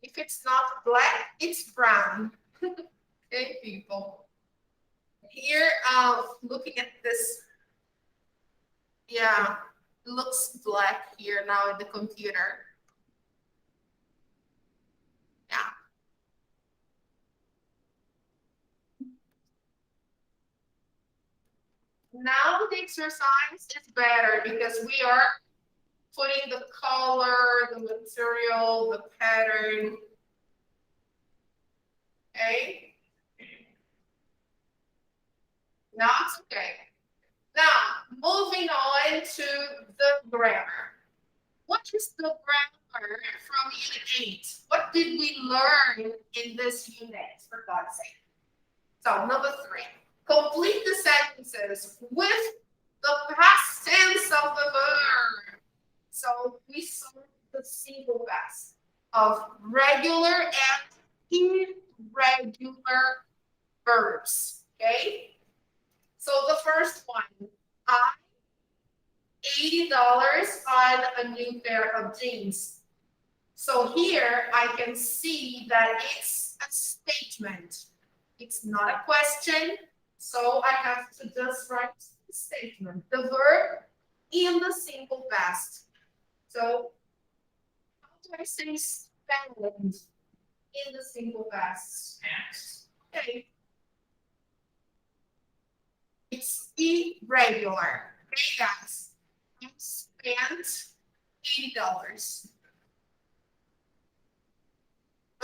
Speaker 2: If it's not black, it's brown. Okay, people. Here, looking at this, yeah, it looks black here now in the computer. Yeah. Now the exercise is better because we are putting the color, the material, the pattern. Okay. Now it's okay. Now, moving on to the grammar. What is the grammar from Unit 8? What did we learn in this unit, for God's sake? So, number 3, complete the sentences with the past tense of the verb. So, we saw the simple past of regular and irregular verbs. Okay? So, the first one, I $80 on a new pair of jeans. So here I can see that it's a statement. It's not a question. So I have to just write the statement, the verb in the simple past. So how do I say spend in the simple past.
Speaker 1: Past.
Speaker 2: Okay. It's irregular. Okay, guys. I spent $80.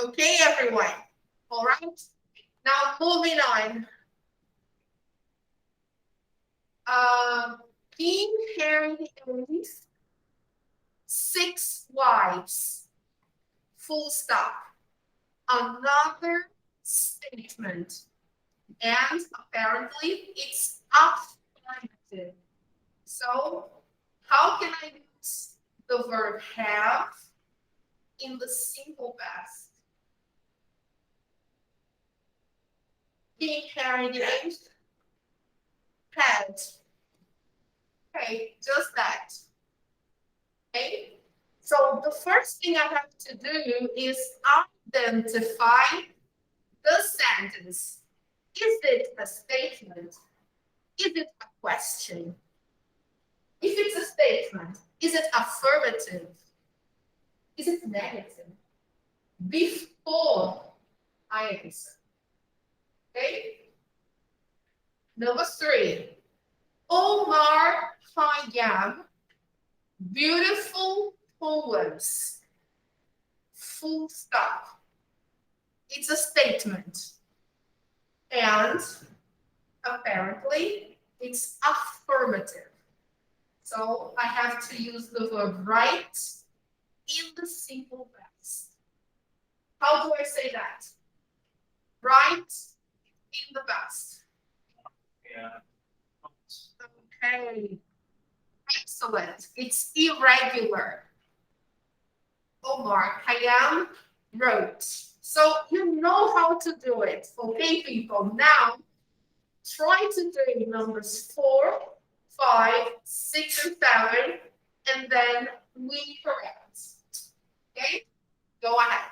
Speaker 2: Okay, everyone. All right. Now moving on. King Henry VIII, 6 wives. Full stop. Another statement. And apparently it's affirmative. So how can I use the verb have in the simple past? King Henry VIII had. Okay, just that. Okay, so the first thing I have to do is identify the sentence. Is it a statement? Is it a question? If it's a statement, is it affirmative? Is it negative? Before I answer. Okay? Number 3. Omar Khayyam, beautiful poems. Full stop. It's a statement. And apparently it's affirmative. So I have to use the verb write in the simple past. How do I say that? Write in the past.
Speaker 1: Yeah.
Speaker 2: Okay. Excellent. It's irregular. Omar Khayyam wrote. So you know how to do it. Okay, people. Now try to do numbers 4, 5, 6, and 7, and then we correct. Okay? Go ahead.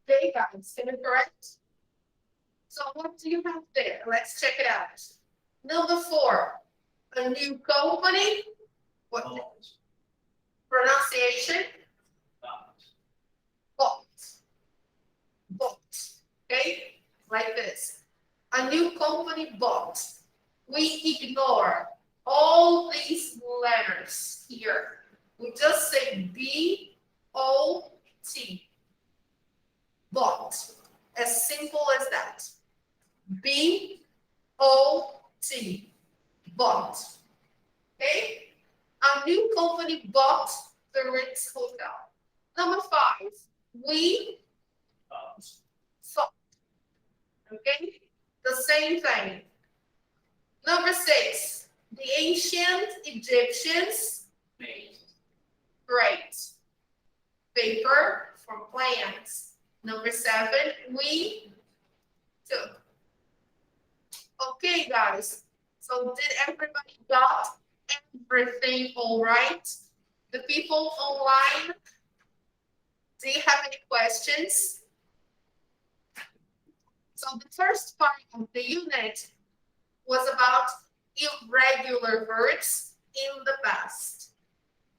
Speaker 2: Okay, guys, can you correct? So what do you have there? Let's check it out. Number 4, a new company. What pronunciation? Bought. Bought. Okay, like this. A new company bought. We ignore all these letters here. We just say B-O-T. Bought. As simple as that. B-O-T. Bought. Okay? A new company bought the Ritz Hotel. Number 5. We thought. Okay? The same thing. Number 6, the ancient Egyptians made paper from plants. Number 7, we took. Okay, guys. So did everybody got everything all right? The people online, do you have any questions? So the first part of the unit was about irregular verbs in the past.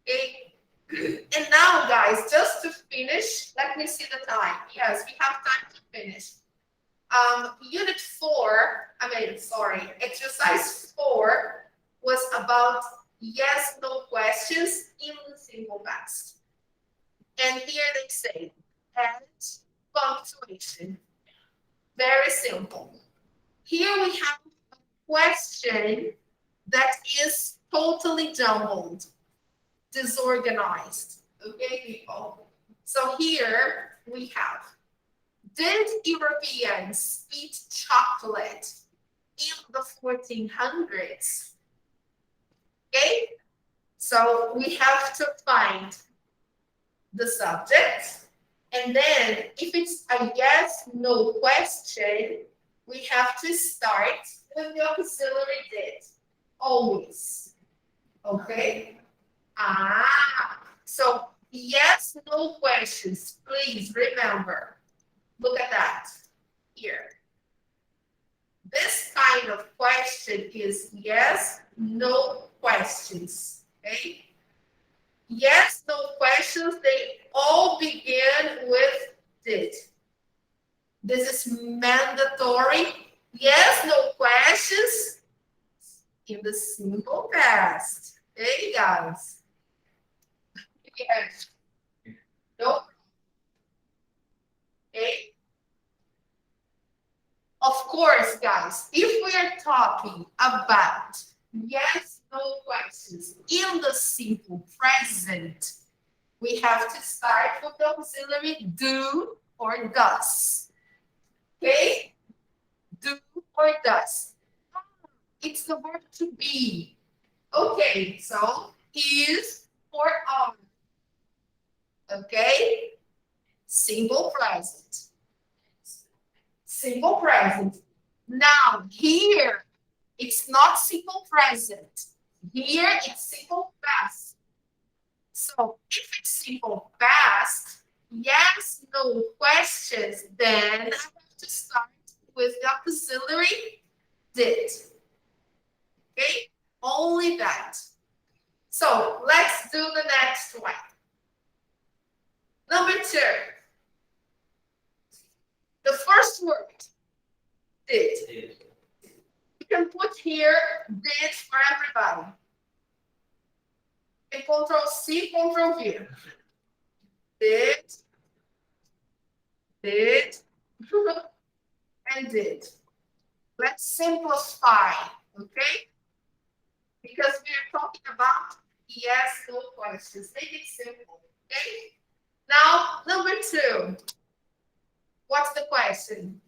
Speaker 2: Okay. And now, guys, just to finish, let me see the time. Yes, we have time to finish. Unit 4, exercise 4 was about yes, no questions in the simple past. And here they say, add punctuation. Very simple. Here we have a question that is totally jumbled, disorganized. Okay, people? So here we have, did Europeans eat chocolate in the 1400s? Okay, so we have to find the subject, and then if it's a yes, no question, we have to start with the auxiliary did, always. Okay? So yes, no questions, please remember. Look at that here. This kind of question is yes, no questions. Okay? Yes, no questions, they all begin with did. This is mandatory. Yes, no questions in the simple past. Okay, guys? Yes. No. Okay. Of course, guys, if we are talking about yes, no questions in the simple present, we have to start with the auxiliary do or does. Okay? Do or does. It's the verb to be. Okay, so is or are. Okay? Simple present. Simple present. Now, here, it's not simple present. Here, it's simple past. So, if it's simple past, yes, no questions, then I have to start with the auxiliary did. Okay? Only that. So, let's do the next one. Number 2. The first word, did. You can put here did for everybody. And Ctrl-C, Ctrl-V. Did, and did. Let's simplify, okay? Because we are talking about yes, no questions. Make it simple, okay? Now, number 2. What's the question?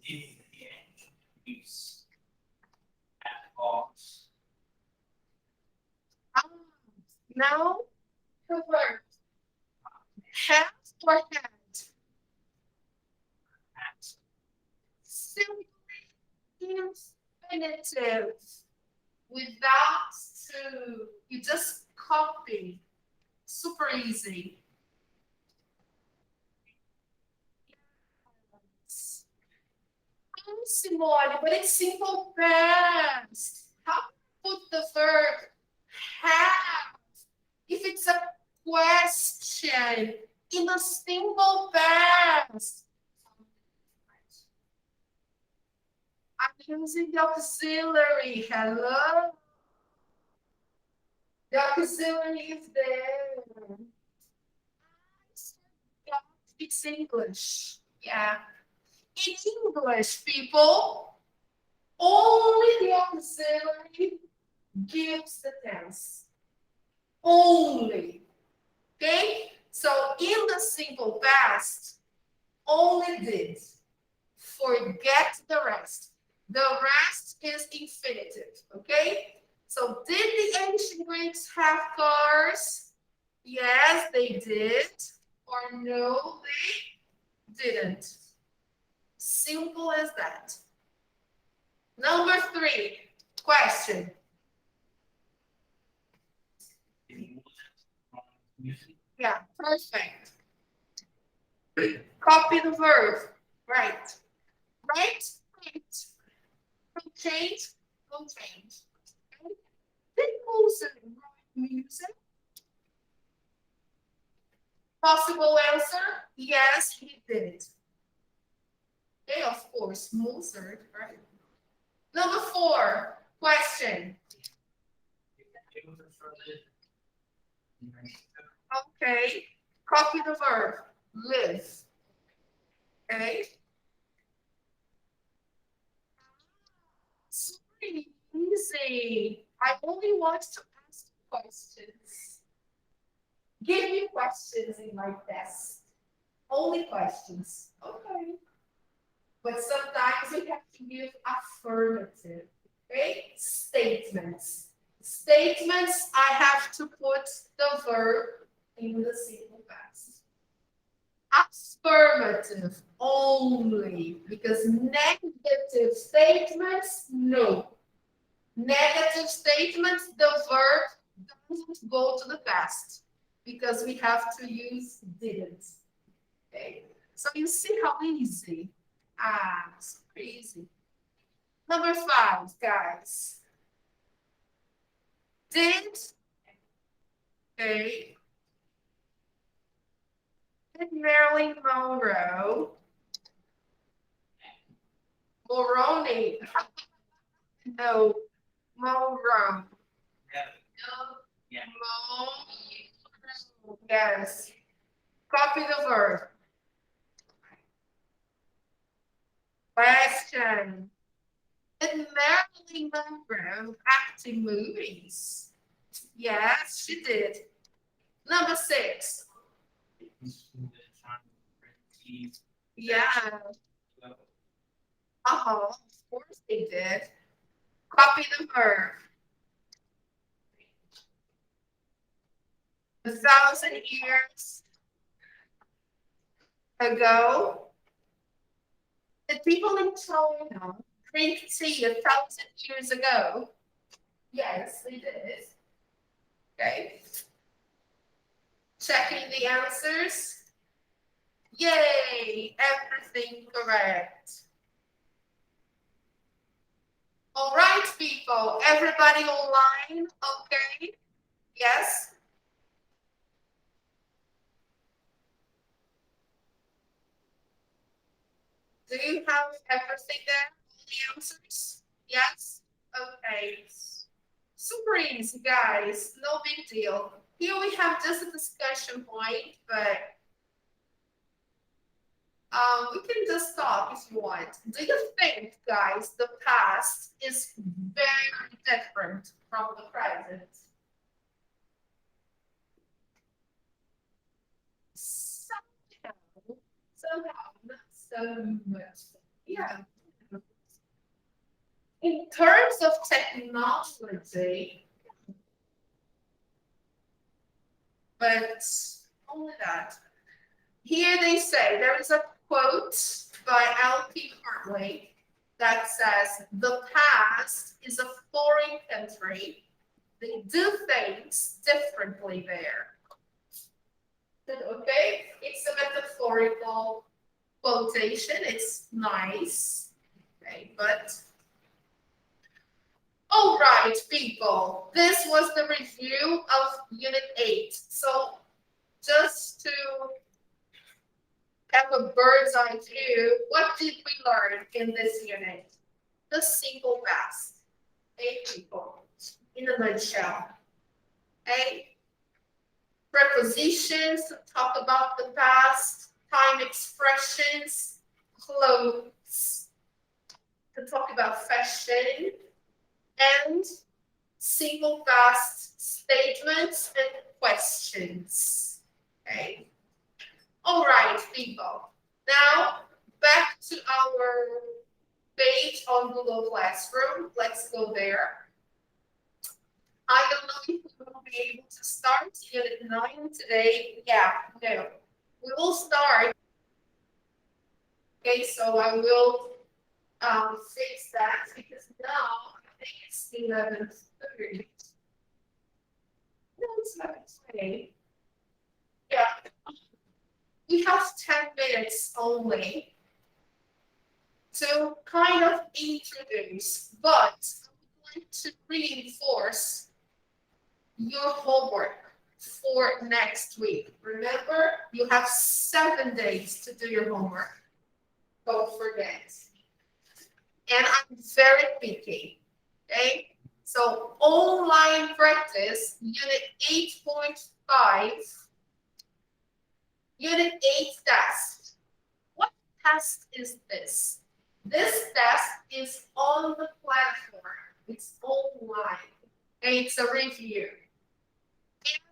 Speaker 1: Did the ancient Greeks have hogs?
Speaker 2: Now, the word have or had. Simply infinitive without to. You just copy. Super easy. Simone, but it's simple past. How do you put the verb have if it's a question in a simple past? I'm using the auxiliary. Hello? The auxiliary is there. It's English. Yeah. In English, people, only the auxiliary gives the tense. Only. Okay? So in the simple past, only did. Forget the rest. The rest is infinitive, okay? So did the ancient Greeks have cars? Yes, they did. Or no, they didn't. Simple as that. Number 3, question. Yeah, perfect. Copy the verb. Right. Right? Right. Don't change. Don't change. Okay? Did Moses write music? Possible answer? Yes, he did. Okay, of course, Mozart, right? Number 4, question. Okay, copy the verb, live. Okay. Sorry, easy. I only want to ask questions. Give me questions in my test. Only questions. Okay. But sometimes we have to give affirmative, okay? Statements. Statements, I have to put the verb in the simple past. Affirmative only, because negative statements, no. Negative statements, the verb doesn't go to the past because we have to use didn't. Okay, so you see how easy. It's easy. Number 5, guys. Did, okay. Did Marilyn Monroe, Moroni, no, Monroe.
Speaker 1: Yeah.
Speaker 2: Monroe. Yes. Copy the verb. Question. Did Marilyn Monroe act in movies? Yes, she did. Number 6. Yeah. Of course they did. Copy the verb. 1,000 years ago, the people in China drink tea 1,000 years ago. Yes, they did. Okay. Checking the answers. Yay, everything correct. All right, people, everybody online, okay? Yes? Do you have everything there? All the answers? Yes? Okay. Super easy, guys. No big deal. Here we have just a discussion point, but we can just stop if you want. Do you think, guys, the past is very different from the present? Somehow, not so much. Yeah. In terms of technology, but only that. Here they say, there is a quote by L.P. Hartley that says, the past is a foreign country. They do things differently there. Okay, it's a metaphorical quotation. It's nice. Okay, but all right, people. This was the review of Unit 8. So just to have a bird's eye view, what did we learn in this unit? The simple past. Okay, people, in a nutshell. Okay. Prepositions to talk about the past, time expressions, clothes to talk about fashion, and simple past statements and questions. Okay. All right, people. Now back to our page on Google Classroom. Let's go there. I don't know if we will be able to start Unit 9 today. Yeah, no. We will start. Okay, so I will fix that because now I think it's 11:30. No, it's 11:20. Yeah. We have 10 minutes only to kind of introduce, but I would like to reinforce your homework for next week. Remember, you have 7 days to do your homework. Don't forget. And I'm very picky, okay? So online practice, Unit 8.5, Unit 8 test. What test is this? This test is on the platform. It's online. And it's a review. And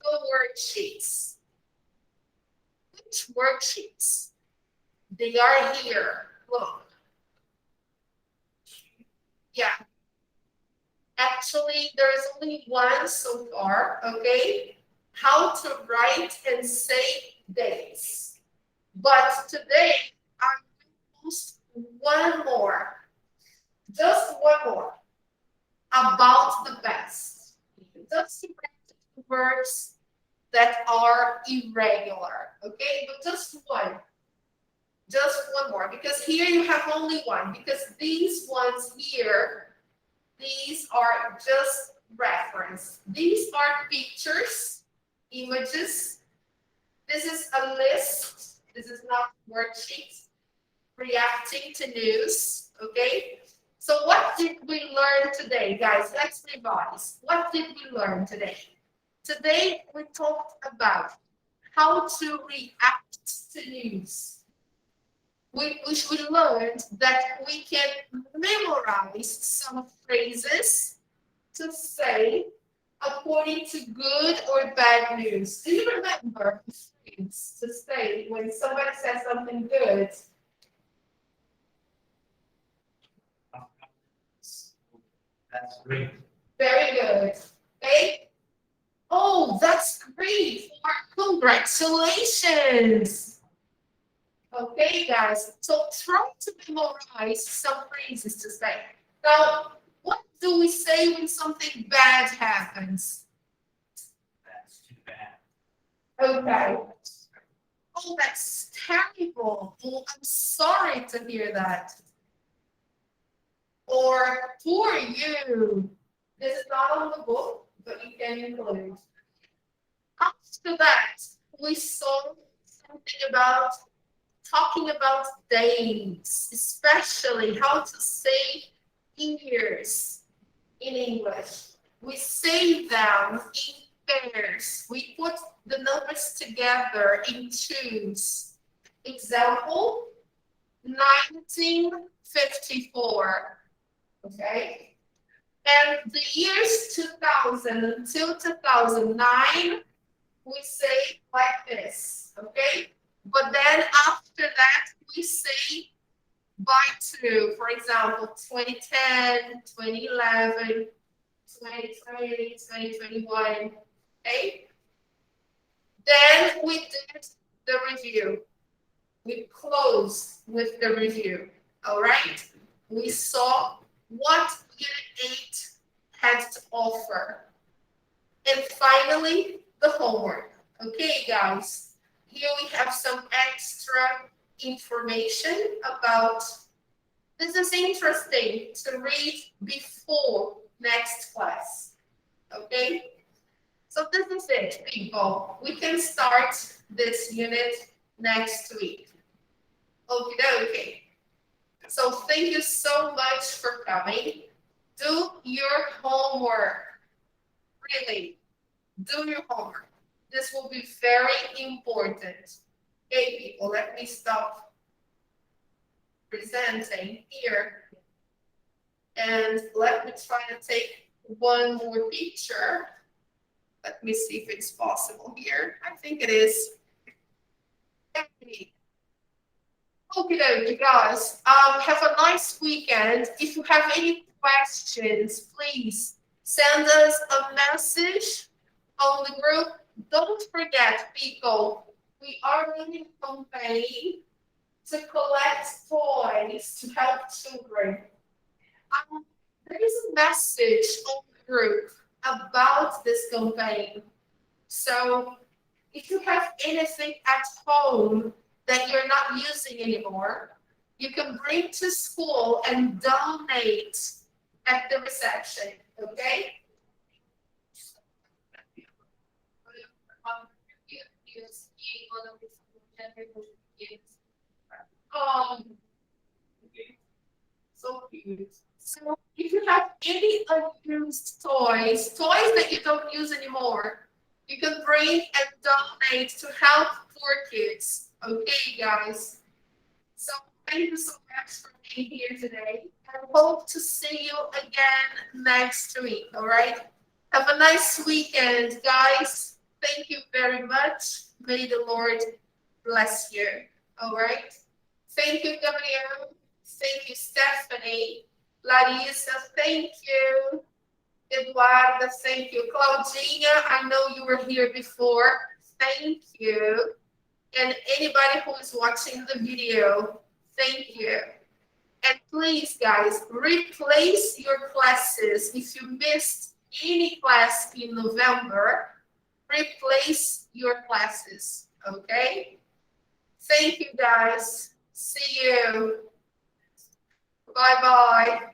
Speaker 2: the worksheets. Which worksheets? They are here. Look. Yeah. Actually, there is only one so far, okay? How to write and say dates. But today, I'm going to post one more. Just one more. About the best. Just to practice verbs that are irregular, okay? But just one. Just one more, because here you have only one, because these ones here, these are just reference. These are pictures, images. This is a list. This is not worksheets. Reacting to news, okay? So what did we learn today, guys? Let's revise. What did we learn today? Today, we talked about how to react to news. We learned that we can memorize some phrases to say according to good or bad news. Do you remember the phrase to say when somebody says something good?
Speaker 1: That's great.
Speaker 2: Very good. Okay? Oh, that's great. Congratulations. Okay, guys. So try to memorize some phrases to say. Now, what do we say when something bad happens?
Speaker 1: That's too bad.
Speaker 2: Okay. Oh, that's terrible. Oh, I'm sorry to hear that. Or poor you. This is not on the book, but you can include. After that, we saw something about talking about days, especially how to say years in English. We say them in pairs. We put the numbers together in twos. Example, 1954. Okay? And the years 2000 until 2009, we say like this. Okay? But then after that, we say by two. For example, 2010, 2011, 2020, 2021. Okay? Then we did the review. We closed with the review. All right? We saw what Unit 8 had to offer. And finally, the homework. Okay, guys? Here we have some extra information about, this is interesting to read before next class, okay? So this is it, people. We can start this unit next week. Okay. So thank you so much for coming. Do your homework. Really, do your homework. This will be very important. Okay, people, let me stop presenting here. And let me try to take one more picture. Let me see if it's possible here. I think it is. Okay, guys. Have a nice weekend. If you have any questions, please send us a message on the group. Don't forget, people, we are running a campaign to collect toys to help children. There is a message on the group about this campaign. So if you have anything at home that you're not using anymore, you can bring to school and donate at the reception, okay? Um, so cute. So if you have any unused toys that you don't use anymore, you can bring and donate to help poor kids. Okay, guys. So thank you so much for being here today. I hope to see you again next week. All right. Have a nice weekend, guys. Thank you very much. May the Lord bless you. All right. Thank you, Gabriel. Thank you, Stephanie. Larissa, thank you. Eduarda, thank you. Claudinha, I know you were here before. Thank you. And anybody who is watching the video, thank you. And please, guys, replace your classes. If you missed any class in November, replace your classes, okay? Thank you, guys. See you. Bye-bye.